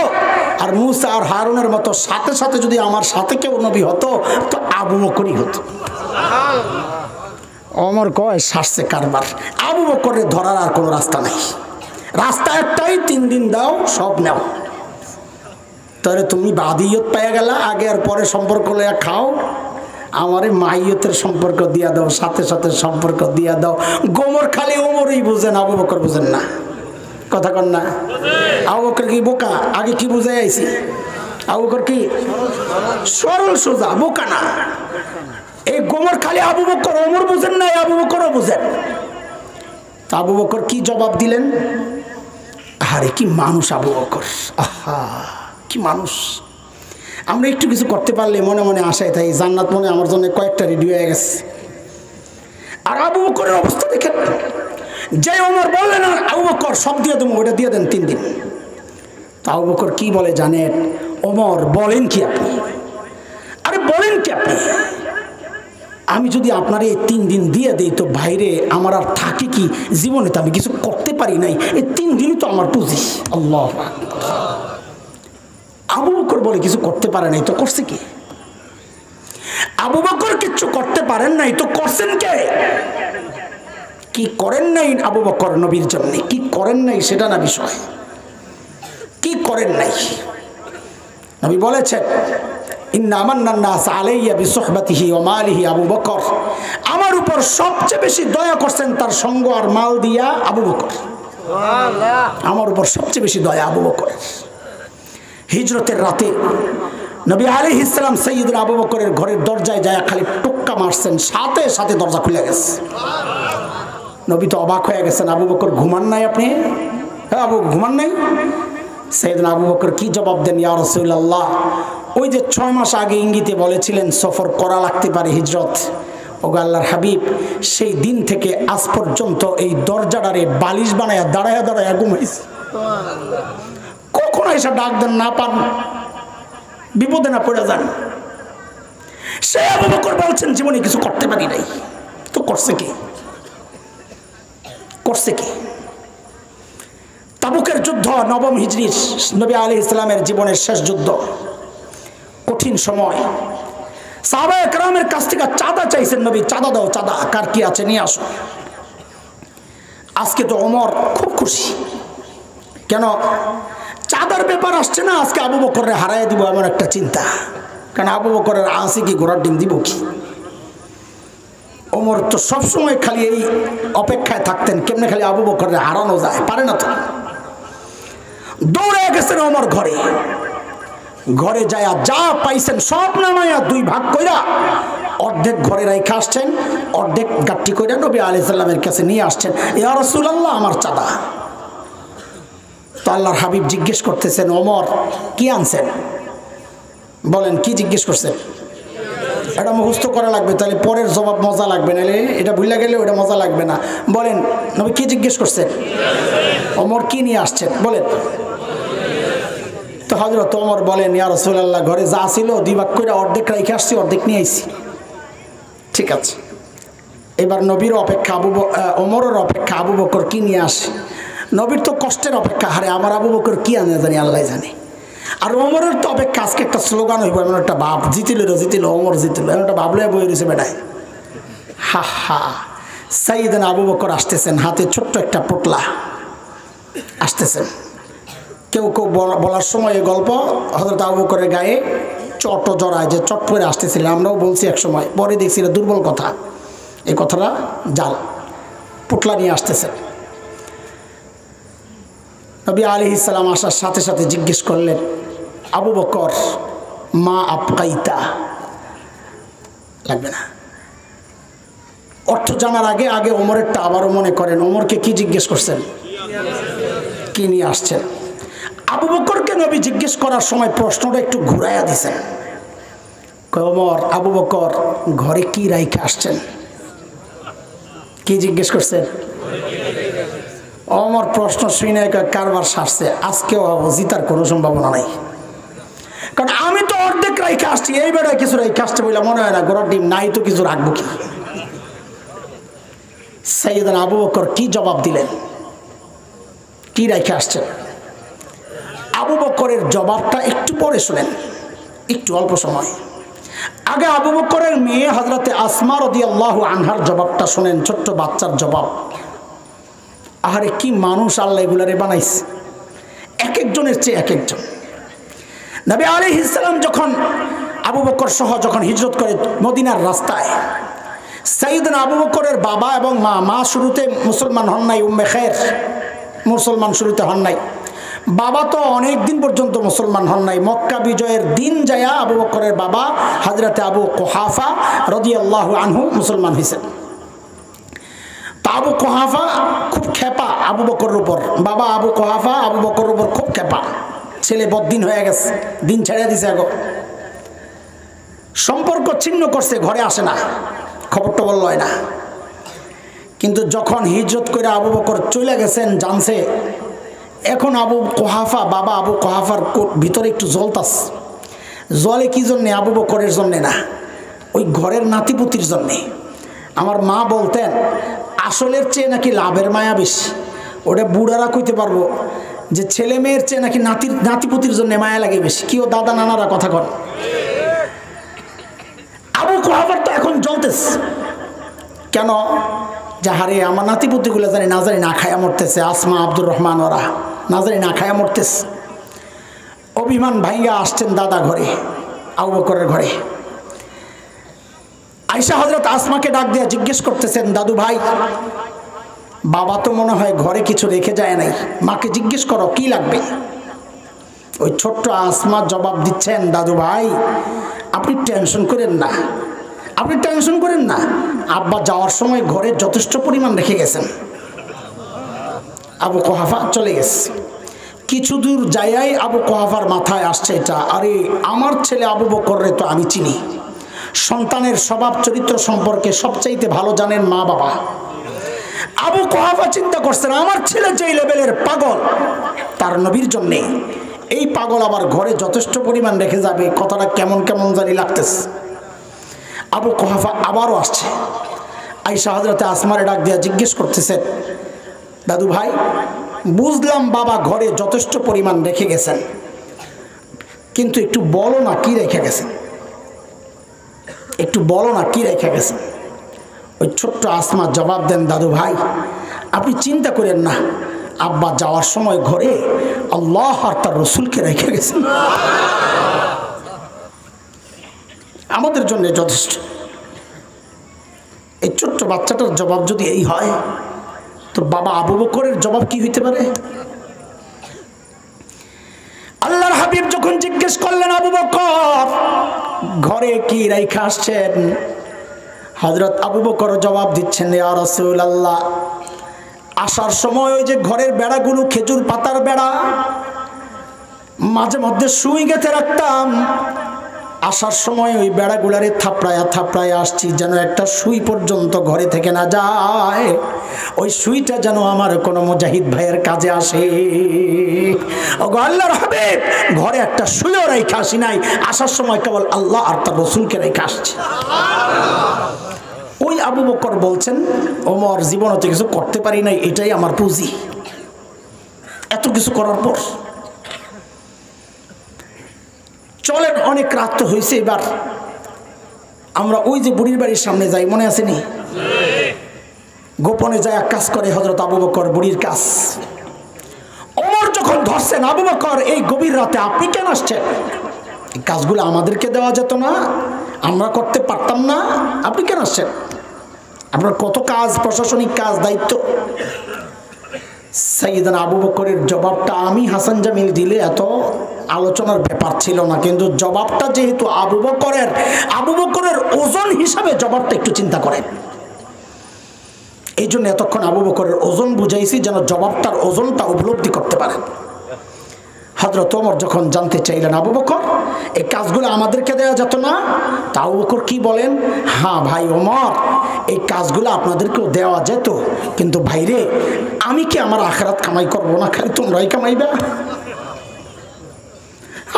আর মুসা আর হারুনের মতো সাথে সাথে যদি আমার সাথে কেউ নবী হতো তো আবু বকরই হতো। ওমর কয় সারছে কারবার, আবু বকরের ধরার আর কোনো রাস্তা নাই, রাস্তা একটাই, 3 দিন দাও সব নাও। তাহলে তুমি বাদিয়ত পেয়ে গেলা, আগে আর পরে সম্পর্ক লইয়া খাও, আমারে মাইয়তের সম্পর্ক দিয়া দাও, সাথে সাথে সম্পর্ক দিয়া দাও। গোমর খালি ওমরই বুঝেন, আবু বকর বুঝেন না। কথা কন না? আবু বকর কি বোকা? আগে কি বুঝাই আইছি? আবু বকর কি সরল সোজা, বোকা না। এই গোমর খালি আবু বকর, ওমর বুঝেন না, আবু বকরও বুঝেন। তা আবু বকর কি জবাব দিলেন? আরে কি মানুষ আবু বকর, আহা কি মানুষ। আমরা একটু কিছু করতে পারলে মনে মনে আশায় তাই জান্নাত মনে আমার জন্য কয়েকটা রেডি হয়ে গেছে। আর আবু বকরের অবস্থা দেখেন, যে ওমর বললেন আর আবু বকর সব দিয়ে দেবো, ওটা দিয়ে দেন 3 দিন। তা আবু বকর কি বলে জানেন? ওমর বলেন কি আপনি? আরে বলেন কি আপনি? আমি যদি আপনার এই 3 দিন দিয়ে দিই তো বাইরে আমার আর থাকে কি? জীবনে তো আমি কিছু করতে পারি নাই, এই 3 দিনই তো আমার পুঁজি। আল্লাহ আবু বকর বলে কিছু করতে পারে নাই, তো করছে কি? আবু বকর কিছু করতে পারেন নাই, তো করছেন কে? কি করেন নাই আবু বকর নবীর জন্য? কি করেন নাই সেটা না বিষয়, কি করেন নাই? নবী বলেছেন ইন্না আমান্না নাস আলাইয়া বিসুহবাতিহি ওয়া মালিহি আবু বকর, আমার উপর সবচেয়ে বেশি দয়া করছেন তার সঙ্গ আর মাল দিয়া আবু বকর। সুবহানাল্লাহ, আমার উপর সবচেয়ে বেশি দয়া আবু বকর। হিজরতের রাতে নবী আলাইহিস সালাম সাইয়্যিদুনা আবু বকরের ঘরের দরজায় যায় খালি টুক্কা মারছেন, সাথে সাথে দরজা খুলে গেছে। নবী তো অবাক হয়ে গেছেন, আবু বকর ঘুমান নাই আপনি? হ্যাঁ আবু ঘুমান নাই? সাইয়েদনা আবু বকর কি জবাব দেন? ইয়া রাসূলুল্লাহ, ওই যে 6 মাস আগে ইঙ্গিতে বলেছিলেন সফর করা লাগতে পারে হিজরত, ওগো আল্লাহর হাবিব, সেই দিন থেকে আজ পর্যন্ত এই দরজাটারে বালিশ বানায়া দাঁড়ায়া দাঁড়ায়া ঘুমাইছে। কখন এসে ডাক দেন না পান, বিপদে না পড়ে যান। সে আবু বকর বলছেন জীবনে কিছু করতে পারি নাই, তো করছে কি? করছে কি? তাবুকের যুদ্ধ, নবম হিজরির নবী আলাইহিস সালামের জীবনের শেষ যুদ্ধ, কঠিন সময়। সাহাবায়ে কেরামের কাছ থেকে চাঁদা চাইছেন নবী, চাঁদা দাও, চাঁদা কার কি আছে নিয়ে আসো। আজকে তো ওমর খুব খুশি, কেন? চাঁদার ব্যাপার আসছে না, আজকে আবু বকরের হারাই দিব এমন একটা চিন্তা। কারণ আবু বকরের আসি কি ঘোড়ার ডিম দিব কি? ওমর তো সবসময় খালি এই অপেক্ষায় থাকতেন কেমনে খালি আবু বকরের হারানো যায়, পারে না তো। দৌড়ে গেছেন ওমর ঘরে, ঘরে যায় যা পাইছেন সব নামাইয়া 2 ভাগ কইরা অর্ধেক ঘরে রাইখা আসছেন, অর্ধেক গাট্টি কইরা নবী আলাইহিস সালামের কাছে নিয়ে আসছেন। ইয়া রাসূলুল্লাহ, আমার চাঁদা। তো আল্লাহর হাবিব জিজ্ঞেস করতেছেন, ওমর কি আনছেন? বলেন কি জিজ্ঞেস করছেন? এটা মুখস্থ করা লাগবে, তাহলে পরের জবাব মজা লাগবে, নাহলে এটা ভুলে গেলে ওটা মজা লাগবে না। বলেন নবী কি জিজ্ঞেস করছেন? ওমর কি নিয়ে আসছেন বলেন। তো হযরত ওমর বলেন, ইয়া রাসূলুল্লাহ, ঘরে যা ছিল 2 ভাগ করে অর্ধেক রেখে আসছি, অর্ধেক নিয়ে আইছি। ঠিক আছে, এবার নবীর অপেক্ষা ওমরের অপেক্ষা আবু বকর কি নিয়ে আসে। নবীর তো কষ্টের অপেক্ষা, হারে আমার আবু বকর কি আনে জানি আল্লাহ জানে। আর ওমরের তো অপেক্ষা আজকে একটা স্লোগান হইব, এমন একটা ভাব, জিতিল ওমর জিতিল, এমন একটা ভাবলে বই রয়েছে বেটায়। হা হা, সাইয়েদনা আবু বকর আসতেছেন, হাতে ছোট্ট একটা পোটলা আসতেছেন। কেউ কেউ বলার সময় এই গল্প হযরত আবু বকরের গায়ে চট জড়ায়, যে চট করে আসতেছিলেন। আমরাও বলছি এক সময়, পরে দেখছি এটা দুর্বল কথা, এই কথাটা জাল। পোটলা নিয়ে আসতেছেন। নবী আলাইহিস সালাম আসার সাথে সাথে জিজ্ঞেস করলেন, আবু বকর মা আবকাইতা, লাগবে না অর্থ জানার আগে আগে ওমরেরটা আবারও মনে করেন। ওমরকে কি জিজ্ঞেস করছেন? কি নিয়ে আসছেন? আবু বকরকে নবী জিজ্ঞেস করার সময় প্রশ্নটা একটু ঘুরাইয়া দিছেন। ওমর, আবু বকর ঘরে কি রাইখে আসছেন? কি জিজ্ঞেস করছেন? ওমর প্রশ্ন শুনে কারবার সারছে, আজকেও জিতার কোনো সম্ভাবনা নাই, কারণ আমি তো অর্ধেক রাইখে আসছি, এই বেড়ায় কিছু রাইখে আসছে বলে মনে হয় না, ঘোড়ার ডিম নাই তো কিছু রাখবো কি? সাইয়েদনা আবু বকর কি জবাব দিলেন? কি রাইখে আসছেন? আবু বকরের জবাবটা একটু পরে শুনেন, একটু অল্প সময় আগে আবু বকরের মেয়ে হযরতে আসমা রাদিয়াল্লাহু আনহার জবাবটা শুনেন, ছোট্ট বাচ্চার জবাব। আহারে কি মানুষ আল্লাহ এগুলারে বানাইছে, এক একজনের চেয়ে এক একজন। নবী আলাইহিস সালাম যখন আবু বকর সহ যখন হিজরত করে মদিনার রাস্তায়, সাইয়েদনা আবু বকরের বাবা এবং মা শুরুতে মুসলমান হন নাই, উম্মে খায়ের মুসলমান শুরুতে হন নাই। বাবা তো অনেক দিন পর্যন্ত মুসলমান হন নাই। মক্কা বিজয়ের দিন যায়া আবু বকরের বাবা হযরতে আবু কুহাফা রাদিয়াল্লাহু আনহু মুসলমান হয়েছেন। তা আবু কুহাফা খুব খেপা আবু বকরের উপর, বাবা আবু কুহাফা আবু বকরের উপর খুব খেপা। ছেলে বদ্দিন হয়ে গেছে, দিন ছেড়ে দিছে, আগো সম্পর্ক ছিন্ন করছে, ঘরে আসে না, খবরটা বলল না। কিন্তু যখন হিজরত করে আবু বকর চলে গেছেন, জানছে এখন আবু কুহাফা, বাবা আবু কুহাফার ভিতরে একটু জ্বলতাস। জলে কি জন্যে? আবু বকরের জন্যে না, ওই ঘরের নাতিপুতির জন্যে। আমার মা বলতেন আসলের চেয়ে নাকি লাভের মায়া বেশি। ওটা বুড়ারা কইতে পারবো যে ছেলে মেয়ের চেয়ে নাকি নাতিপুতির জন্য মায়া লাগে বেশি। কি ও দাদা নানারা কথা কন। আবু কুহাফার তো এখন জ্বলতেছে কেন, যাহারে আমার নাতিপুতিগুলো জানি না জানি না খায়া মরতেছে, আসমা আব্দুর রহমান ওরা না জানি না খায়া মরতেছে। অভিমান ভাইঙ্গা আসছেন দাদা ঘরে, আবু বকরের ঘরে। আয়েশা হযরত আসমাকে ডাক দিয়ে জিজ্ঞেস করতেছেন, দাদু ভাই বাবা তো মনে হয় ঘরে কিছু রেখে যায় নাই, মাকে জিজ্ঞেস করো কি লাগবে। ওই ছোট্ট আসমা জবাব দিচ্ছেন, দাদু ভাই আপনি টেনশন করেন না, আপনি টেনশন করেন না, আব্বা যাওয়ার সময় ঘরে যথেষ্ট পরিমাণ রেখে গেছেন। আবু কুহাফা চলে গেছে। কিছু দূর যাইয়াই আবু কুহাফার মাথায় আসছে এটা, আরে আমার ছেলে আবু বকররে তো আমি চিনি, সন্তানের স্বভাব চরিত্র সম্পর্কে সবচাইতে ভালো জানেন মা বাবা। আবু কুহাফা চিন্তা করছেন, আমার ছেলে যেই লেভেলের পাগল তার নবীর জন্যে, এই পাগল আবার ঘরে যথেষ্ট পরিমাণ রেখে যাবে, কথাটা কেমন কেমন জানি লাগতেছে। আবু কুহাফা আবারও আসছে। আয়েশা হযরতে আসমারে ডাক দিয়া জিজ্ঞেস করতেছেন, দাদু ভাই বুঝলাম বাবা ঘরে যথেষ্ট পরিমাণ রেখে গেছেন, কিন্তু একটু বলো না কি রেখে গেছেন, একটু বলো না কি রেখে গেছেন। ওই ছোট্ট আসমা জবাব দেন, দাদু ভাই আপনি চিন্তা করেন না, আব্বা যাওয়ার সময় ঘরে আল্লাহ আর তার রসুলকে রেখে গেছেন, আমাদের জন্য যথেষ্ট। এই ছোট্ট বাচ্চাটার জবাব যদি এই হয়, তো বাবা আবু বকরের জবাব কি হইতে পারে। আল্লাহর হাবিব যখন জিজ্ঞেস করলেন, আবু বকর ঘরে কি রাইখা আসছেন, হযরত আবু বকর জবাব দিচ্ছেন, ইয়া রাসূলুল্লাহ আসার সময় ওই যে ঘরের বেড়াগুলো খেজুর পাতার বেড়া, মাঝে মধ্যে সুই গেঁথে রাখতাম, আসার সময় ওই বেড়াগুলারে থাপড়ায়া থাপড়ায়া আসছি যেন একটা সুই পর্যন্ত ঘরে থেকে না যায়, ওই সুইটা যেন আমার কোনো মুজাহিদ ভাইয়ের কাজে আসে। ওগো আল্লাহর হাবিব ঘরে একটা সুইও রেখে আসি নাই, আসার সময় কেবল আল্লাহ আর তার রসুলকে রেখে আসছে। ওই আবু বকর বলছেন, ওমর জীবনে তো কিছু করতে পারি নাই, এটাই আমার পুঁজি। এত কিছু করার পর চলেন, অনেক রাত তো হয়েছে, এবার আমরা ওই যে বুড়ির বাড়ির সামনে যাই, মনে আছে নি? গোপনে যায় কাজ করে হযরত আবু বকর, বুড়ির কাজ। ওমর যখন ধরছেন, আবু বকর এই গভীর রাতে আপনি কেন আসছেন, এই কাজগুলো আমাদেরকে দেওয়া যেত না, আমরা করতে পারতাম না, আপনি কেন আসছেন, আপনার কত কাজ, প্রশাসনিক কাজ, দায়িত্ব। সাইয়েদনা আবু বকরের জবাবটা আমি হাসান জামিল দিলে এত আলোচনার ব্যাপার ছিল না, কিন্তু জবাবটা যেহেতু আবু বকরের ওজন হিসাবে জবাবটা একটু চিন্তা করেন। এই জন্য এতক্ষণ আবু বকরের ওজন বুঝাইছি যেন জবাবটার ওজনটা উপলব্ধি করতে পারেন। হযরত ওমর যখন জানতে চাইলেন, আবু বকর এই কাজগুলো আমাদেরকে দেওয়া যেত না, তা আবু বকর কি বলেন, হ্যাঁ ভাই ওমর এই কাজগুলো আপনাদেরকেও দেওয়া যেত, কিন্তু ভাইরে আমি কি আমার আখিরাত কামাই করবো না, খালি তোমরাই কামাইবা,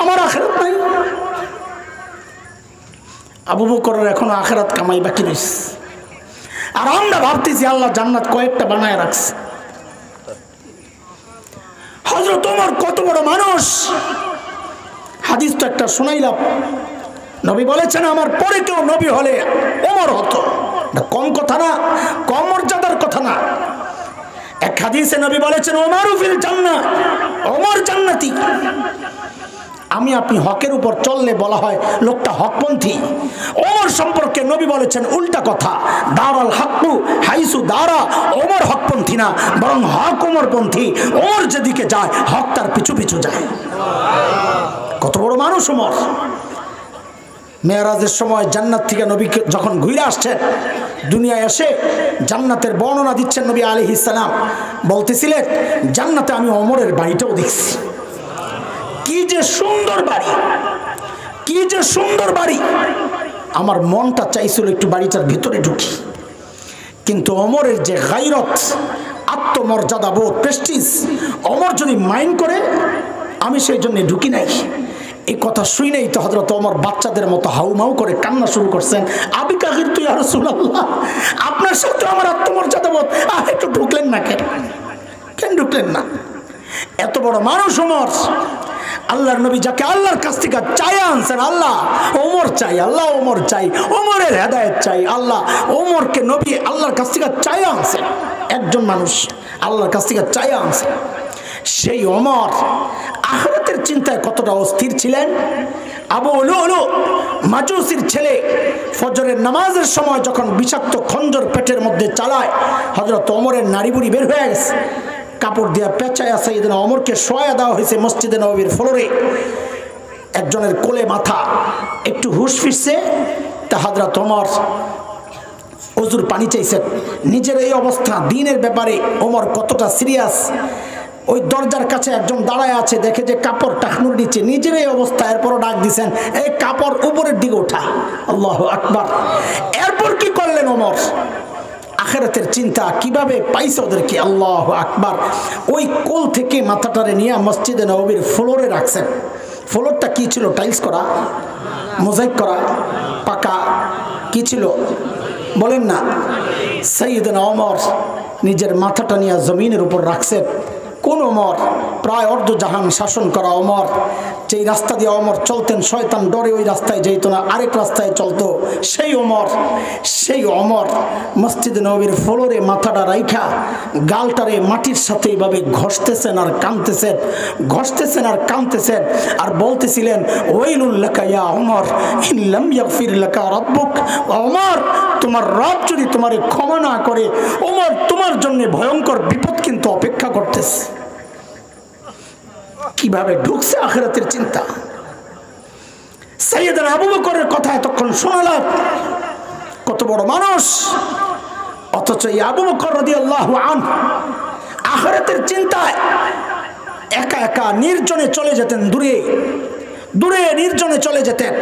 আমার আখিরাত নাই। আবু বকরের এখনো আখিরাত কামাই বাকি রয়েছে, আর আমরা ভাবতেছি আল্লাহ জান্নাত কয়েকটা বানায় রাখছে। হযরত ওমর কত বড় মানুষ, হাদিস তো একটা শুনাইলাম, নবী বলেছেন আমার পরে কেউ নবী হলে ওমর হতো, কম কথা না, কম মর্যাদার কথা না। এক হাদিসে নবী বলেছেন ওমরু ফিল জান্নাহ, ওমর জান্নাতি। আমি আপনি হকের উপর চললে বলা হয় লোকটা হকপন্থী। ওমর সম্পর্কে নবী বলেছেন উল্টা কথা, দারাল হাক্কু হাইসু দারা, ওমর হকপন্থী না, বরং হক ওমরপন্থী। ওমর যেদিকে যায় হক তার পিছু পিছু যায়। কত বড় মানুষ ওমর। মেরাজের সময় জান্নাত থেকে নবীকে যখন ঘুরে আসছেন, দুনিয়ায় এসে জান্নাতের বর্ণনা দিচ্ছেন নবী আলাইহিস সালাম, বলতেছিলেন জান্নাতে আমি ওমরের বাড়িটাও দেখছি, কি যে সুন্দর বাড়ি, কি যে সুন্দর বাড়ি, আমার মনটা চাইছিল একটু বাড়িটার ভিতরে ঢুকি, কিন্তু ওমরের যে গায়রত, আত্মমর্যাদা বোধ, প্রেস্টিজ, ওমর যদি মাইন্ড করে আমি সেই জন্য ঢুকি নাই। এই কথা শুনেই তো হযরত ওমর বাচ্চাদের মতো হাউমাউ করে কান্না শুরু করছেন, আবি কাগির তুই ইয়া রাসূলুল্লাহ, আপনার সাথে আমার আত্মমর্যাদা বোধ, একটু ঢুকলেন না কেন, কেন ঢুকলেন না? এত বড় মানুষ ওমর, আল্লাহর নবী যাকে আল্লাহর কাছ থেকে চাই আনছেন, আল্লাহ ওমর চাই, আল্লাহ ওমর চাই, ওমরের হেদায়েত চাই, আল্লাহ ওমরকে নবী আল্লাহর কাছ থেকে চাই আনছেন। একজন মানুষ আল্লাহর কাছ থেকে চাই আনছেন। সেই ওমর আখিরাতের চিন্তায় কতটা অস্থির ছিলেন। আবু লুলু মাজুসির ছেলে ফজরের নামাজের সময় যখন বিষাক্ত খঞ্জর পেটের মধ্যে চালায়, হযরত ওমরের নাড়ি বুড়ি বের হয়ে গেছে, কাপড় দিয়া পেঁচায় সাইয়েদনা ওমরকে শোয়া দেওয়া হয়েছে মসজিদে নববীর ফ্লোরে। একজনের কোলে মাথা, একটু হুঁশ ফিরছে, তা হযরত ওমর ওযুর পানি চাইছেন। নিজের এই অবস্থা, দিনের ব্যাপারে ওমর কতটা সিরিয়াস। ওই দরজার কাছে একজন দাঁড়ায় আছে, দেখে যে কাপড় টাকনুর নিচে, নিজের এই অবস্থা, এরপরও ডাক দিছেন, এই কাপড় উপরের দিকে ওঠা। আল্লাহু আকবার। এরপর কি করলেন ওমর? আখিরাতের চিন্তা কিভাবে পাইছে ওদেরকে। আল্লাহু আকবার। ওই কোল থেকে মাথাটারে নিয়ে মসজিদে নববীর ফ্লোরে রাখছেন। ফ্লোরটা কি ছিল? টাইলস করা, মোজাইক করা, পাকা, কি ছিল বলেন না? সাইয়েদনা ওমর নিজের মাথাটা নিয়ে জমিনের উপর রাখছেন। কোন ওমর? প্রায় অর্ধজাহান শাসন করা ওমর। যেই রাস্তা দিয়ে ওমর চলতেন, শয়তান ডরে ওই রাস্তায় যেত না, আরেক রাস্তায় চলতো। সেই ওমর, সেই ওমর মসজিদে নববীর ফ্লোরে মাথাটা রাইখা গালটারে মাটির সাথে এইভাবে ঘষতেছেন আর কাঁদতেছেন, ঘষতেছেন আর কাঁদতেছেন, আর বলতেছিলেন, ওয়াইলুল লাকা ইয়া ওমর ইন লাম ইয়াগফির লাকা রাব্বুক। ওমর, তোমার রব যদি তোমারে ক্ষমা না করে, ওমর তোমার জন্য ভয়ঙ্কর বিপদ কিন্তু অপেক্ষা করতেছে। কিভাবে ঢুকছে আখিরাতের চিন্তা। সাইয়েদনা আবু বকরের কথা এতক্ষণ শোনালাম, কত বড় মানুষ, অথচ এই আবু বকর রাদিয়াল্লাহু আনহু আখিরাতের চিন্তায় একা একা নির্জনে চলে যেতেন, দূরে দূরে নির্জনে চলে যেতেন,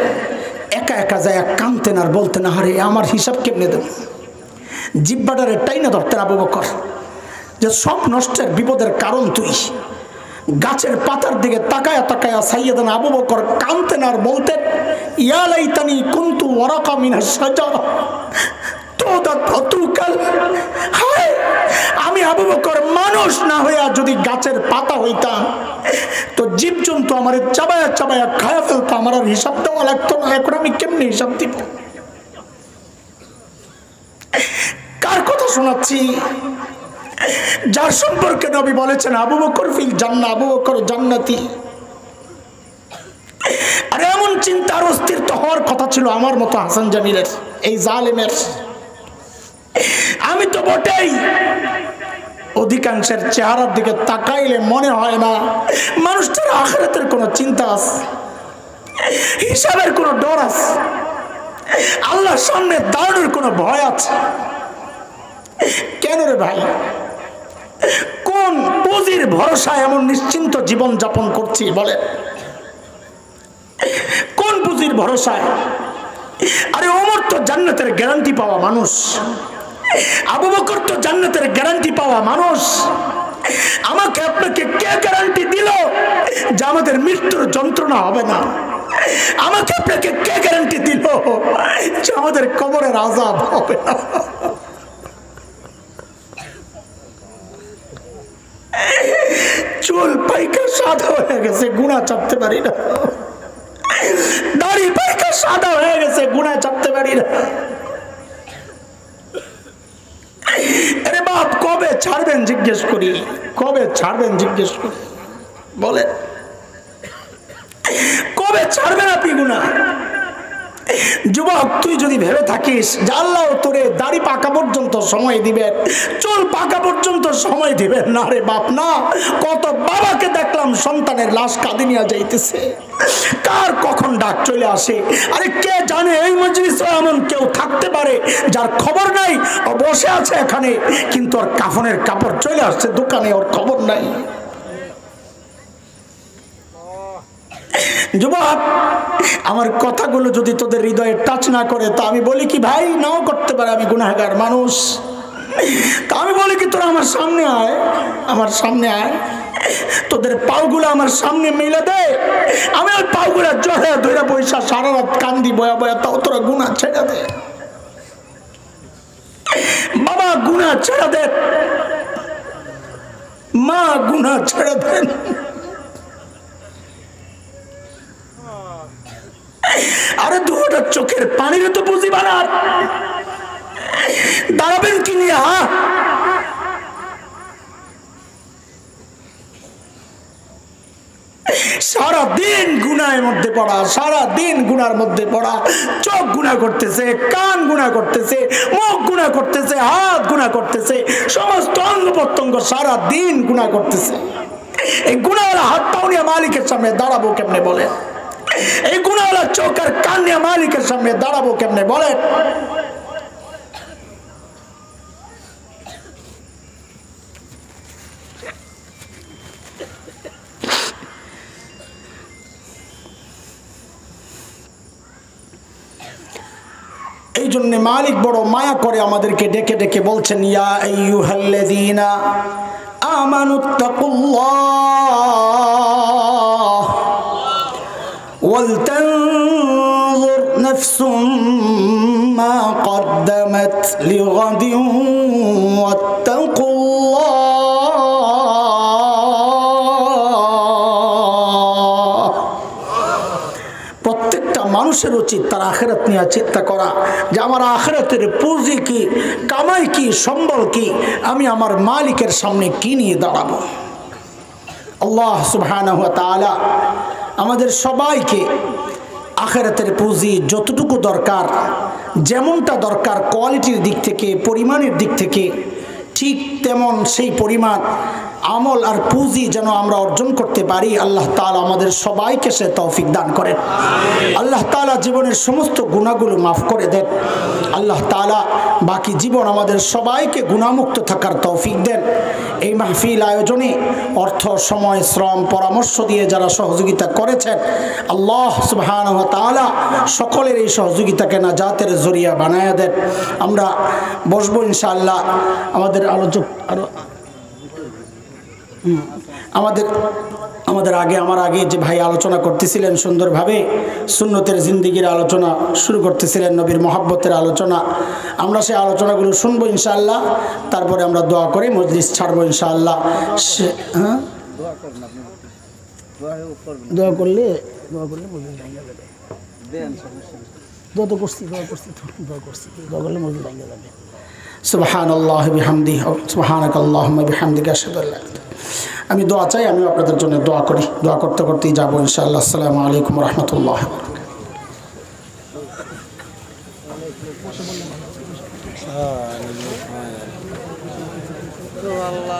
একা একা যায় কাঁদতেন আর বলতেন, আরে আমার হিসাব কেমনে দেব। জিব্বাটারে টাইনা ধরতেন আবু বকর, যে সব নষ্টের বিপদের কারণ তুই। গাছের পাতার দিকে তাকায়া তাকায়া সাইয়েদনা আবু বকর কাঁদতেন আর বলতেন, ইয়া লাইতানি কুনতু ওয়ারাকা মিনাশ শাজারা তুদাত ফাতুকাল। হায়, আমি আবু বকর মানুষ না হইয়া যদি গাছের পাতা হইতাম, তো জীবজন্তু আমারে চাবায়া চাবায়া খায়া ফেলতো, আমার আর হিসাব দেওয়া লাগতো না। এখন আমি কেমনে হিসাব দিব? কার কথা শোনাচ্ছি? যার সম্পর্কে নবী বলেছেন আবু বকর ফিল জান্নাহ, আবু বকর জান্নাতি। আর এমন চিন্তার অস্থির তো হওয়ার কথা ছিল আমার মতো হাসান জামিলের, এই জালেমের। আমি তো বটেই, অধিকাংশের চেহারার দিকে তাকাইলে মনে হয় না মানুষটার আখিরাতের কোনো চিন্তা আছে, হিসাবের কোনো ডর আছে, আল্লাহর সামনে দাঁড়ানোর কোনো ভয় আছে। কেন রে ভাই? কোন পুঁজির ভরসায় এমন নিশ্চিন্ত জীবন যাপন করছি বলে? কোন পুঁজির ভরসায়? আরে ওমর তো জান্নাতের গ্যারান্টি পাওয়া মানুষ, আবু বকর তো জান্নাতের গ্যারান্টি পাওয়া মানুষ। আমাকে আপনাকে কে গ্যারান্টি দিল যে আমাদের মৃত্যুর যন্ত্রণা হবে না? আমাকে আপনাকে কে গ্যারান্টি দিল যে আমাদের কবরের আযাব হবে না? চুল পাইকা সাদা হয়ে গেছে, গুণা চাপতে পারি না। দাড়ি পাইকা সাদা হয়ে গেছে, গুণা চাপতে পারি না। আরে বাপ, কবে ছাড়বেন জিজ্ঞেস করি, কবে ছাড়বেন জিজ্ঞেস করি, বলেন কবে ছাড়বেন আপনি গুণা? যুবক, তুই যদি ভেবে থাকিস যে আল্লাহ তোরে দাড়ি পাকা পর্যন্ত সময় দিবেন, চুল পাকা পর্যন্ত সময় দিবেন, না রে বাপ না। কত বাবাকে দেখলাম সন্তানের লাশ কাঁদে নিয়ে যাইতেছে, কার কখন ডাক চলে আসে। আরে কে জানে এই মজলিসে এমন কেউ থাকতে পারে যার খবর নাই, ও বসে আছে এখানে, কিন্তু ওর কাফনের কাপড় চলে আসছে দোকানে, ওর খবর নাই। যুবক, আমার কথাগুলো যদি তোদের হৃদয়ে টাচ না করে, তো আমি বলি কি ভাই, নাও করতে পারে, আমি গুনাহগার মানুষ। তা আমি বলি কি, তোরা আমার সামনে আয়, আমার সামনে আয়, তোদের পাওগুলো আমার সামনে মিলে দে, আমি ওই পাওগুলো জড়ে ধরে বৈশা সারা রাত কান্দি বয়া বয়া, তাও তোরা গুনাহ ছেড়ে দে বাবা, গুনাহ ছেড়ে দে। মা গুনাহ ছেড়ে দেন। আরে দুটা চোখের পানির তো বুঝিবা না, দাঁড়াবেন কি নিয়ে? সারাদিন গুনাহের মধ্যে পড়া, সারাদিন গুনার মধ্যে পড়া, চোখ গুনাহ করতেছে, কান গুনাহ করতেছে, মুখ গুনাহ করতেছে, হাত গুনাহ করতেছে, সমস্ত অঙ্গ প্রত্যঙ্গ সারাদিন গুনাহ করতেছে। এই গুনাহওয়ালা হাত পাও নিয়ে মালিকের সামনে দাঁড়াবো কেমনে বলে? এই গুনাহওয়ালা চোখ আর কান নিয়ে মালিকের সামনে দাঁড়াবো কেমনে বলে? এই জন্য মালিক বড় মায়া করে আমাদেরকে ডেকে ডেকে বলছেন, ইয়া আইয়ুহাল্লাযীনা আমানুত্তাকুল্লাহ ওয়ালতানজুর নাফসুম মা কদ্দামাত লিগাদিন ওয়াত্তাকুল্লাহ। মানুষের উচিত তার আখিরাত নিয়ে চিন্তা করা যে আমার আখিরাতের পুঁজি কি, কামাই কি, সম্বল কি, আমি আমার মালিকের সামনে কি নিয়ে দাঁড়াবো। আল্লাহ সুবহানাহু ওয়া তাআলা আমাদের সবাইকে আখিরাতের পুঁজি যতটুকু দরকার, যেমনটা দরকার কোয়ালিটির দিক থেকে, পরিমাণের দিক থেকে, ঠিক তেমন সেই পরিমাণ আমল আর পুঁজি যেন আমরা অর্জন করতে পারি। আল্লাহ তাআলা আমাদের সবাইকে সে তৌফিক দান করেন। আল্লাহ তাআলা জীবনের সমস্ত গুনাহগুলো মাফ করে দেন। আল্লাহ তাআলা বাকি জীবন আমাদের সবাইকে গুনাহমুক্ত থাকার তৌফিক দেন। এই মাহফিল আয়োজনে অর্থ, সময়, শ্রম, পরামর্শ দিয়ে যারা সহযোগিতা করেছেন, আল্লাহ সুবহানাহু ওয়া তাআলা সকলের এই সহযোগিতাকে নাজাতের জরিয়া বানায়া দেন। আমরা বসবো ইনশাআল্লাহ। আমাদের আলোচক আরো আমার আগে যে ভাই আলোচনা করতেছিলেন সুন্দরভাবে, সুন্নতের জিন্দেগির আলোচনা শুরু করতেছিলেন, নবীর মহব্বতের আলোচনা। আমরা সেই আলোচনাগুলো শুনবো ইনশাআল্লাহ, তারপরে আমরা দোয়া করে মজলিস ছাড়বো ইনশাআল্লাহ। দোয়া করলে মজলিস ভাঙা যাবে। দোয়া করলে মজলিস ভাঙা যাবে। সুবহানাল্লাহি বিহামদিহি সুবহানাকাল্লাহুম্মা বিহামদিকা আশহাদু আল্লা ইলাহা ইল্লা আনতা। আমি দোয়া চাই, আমিও আপনাদের জন্য দোয়া করি। দোয়া করতে করতেই যাবো ইনশাআল্লাহ। আসসালামু আলাইকুম ওয়া রাহমাতুল্লাহি ওয়া বারাকাতুহু।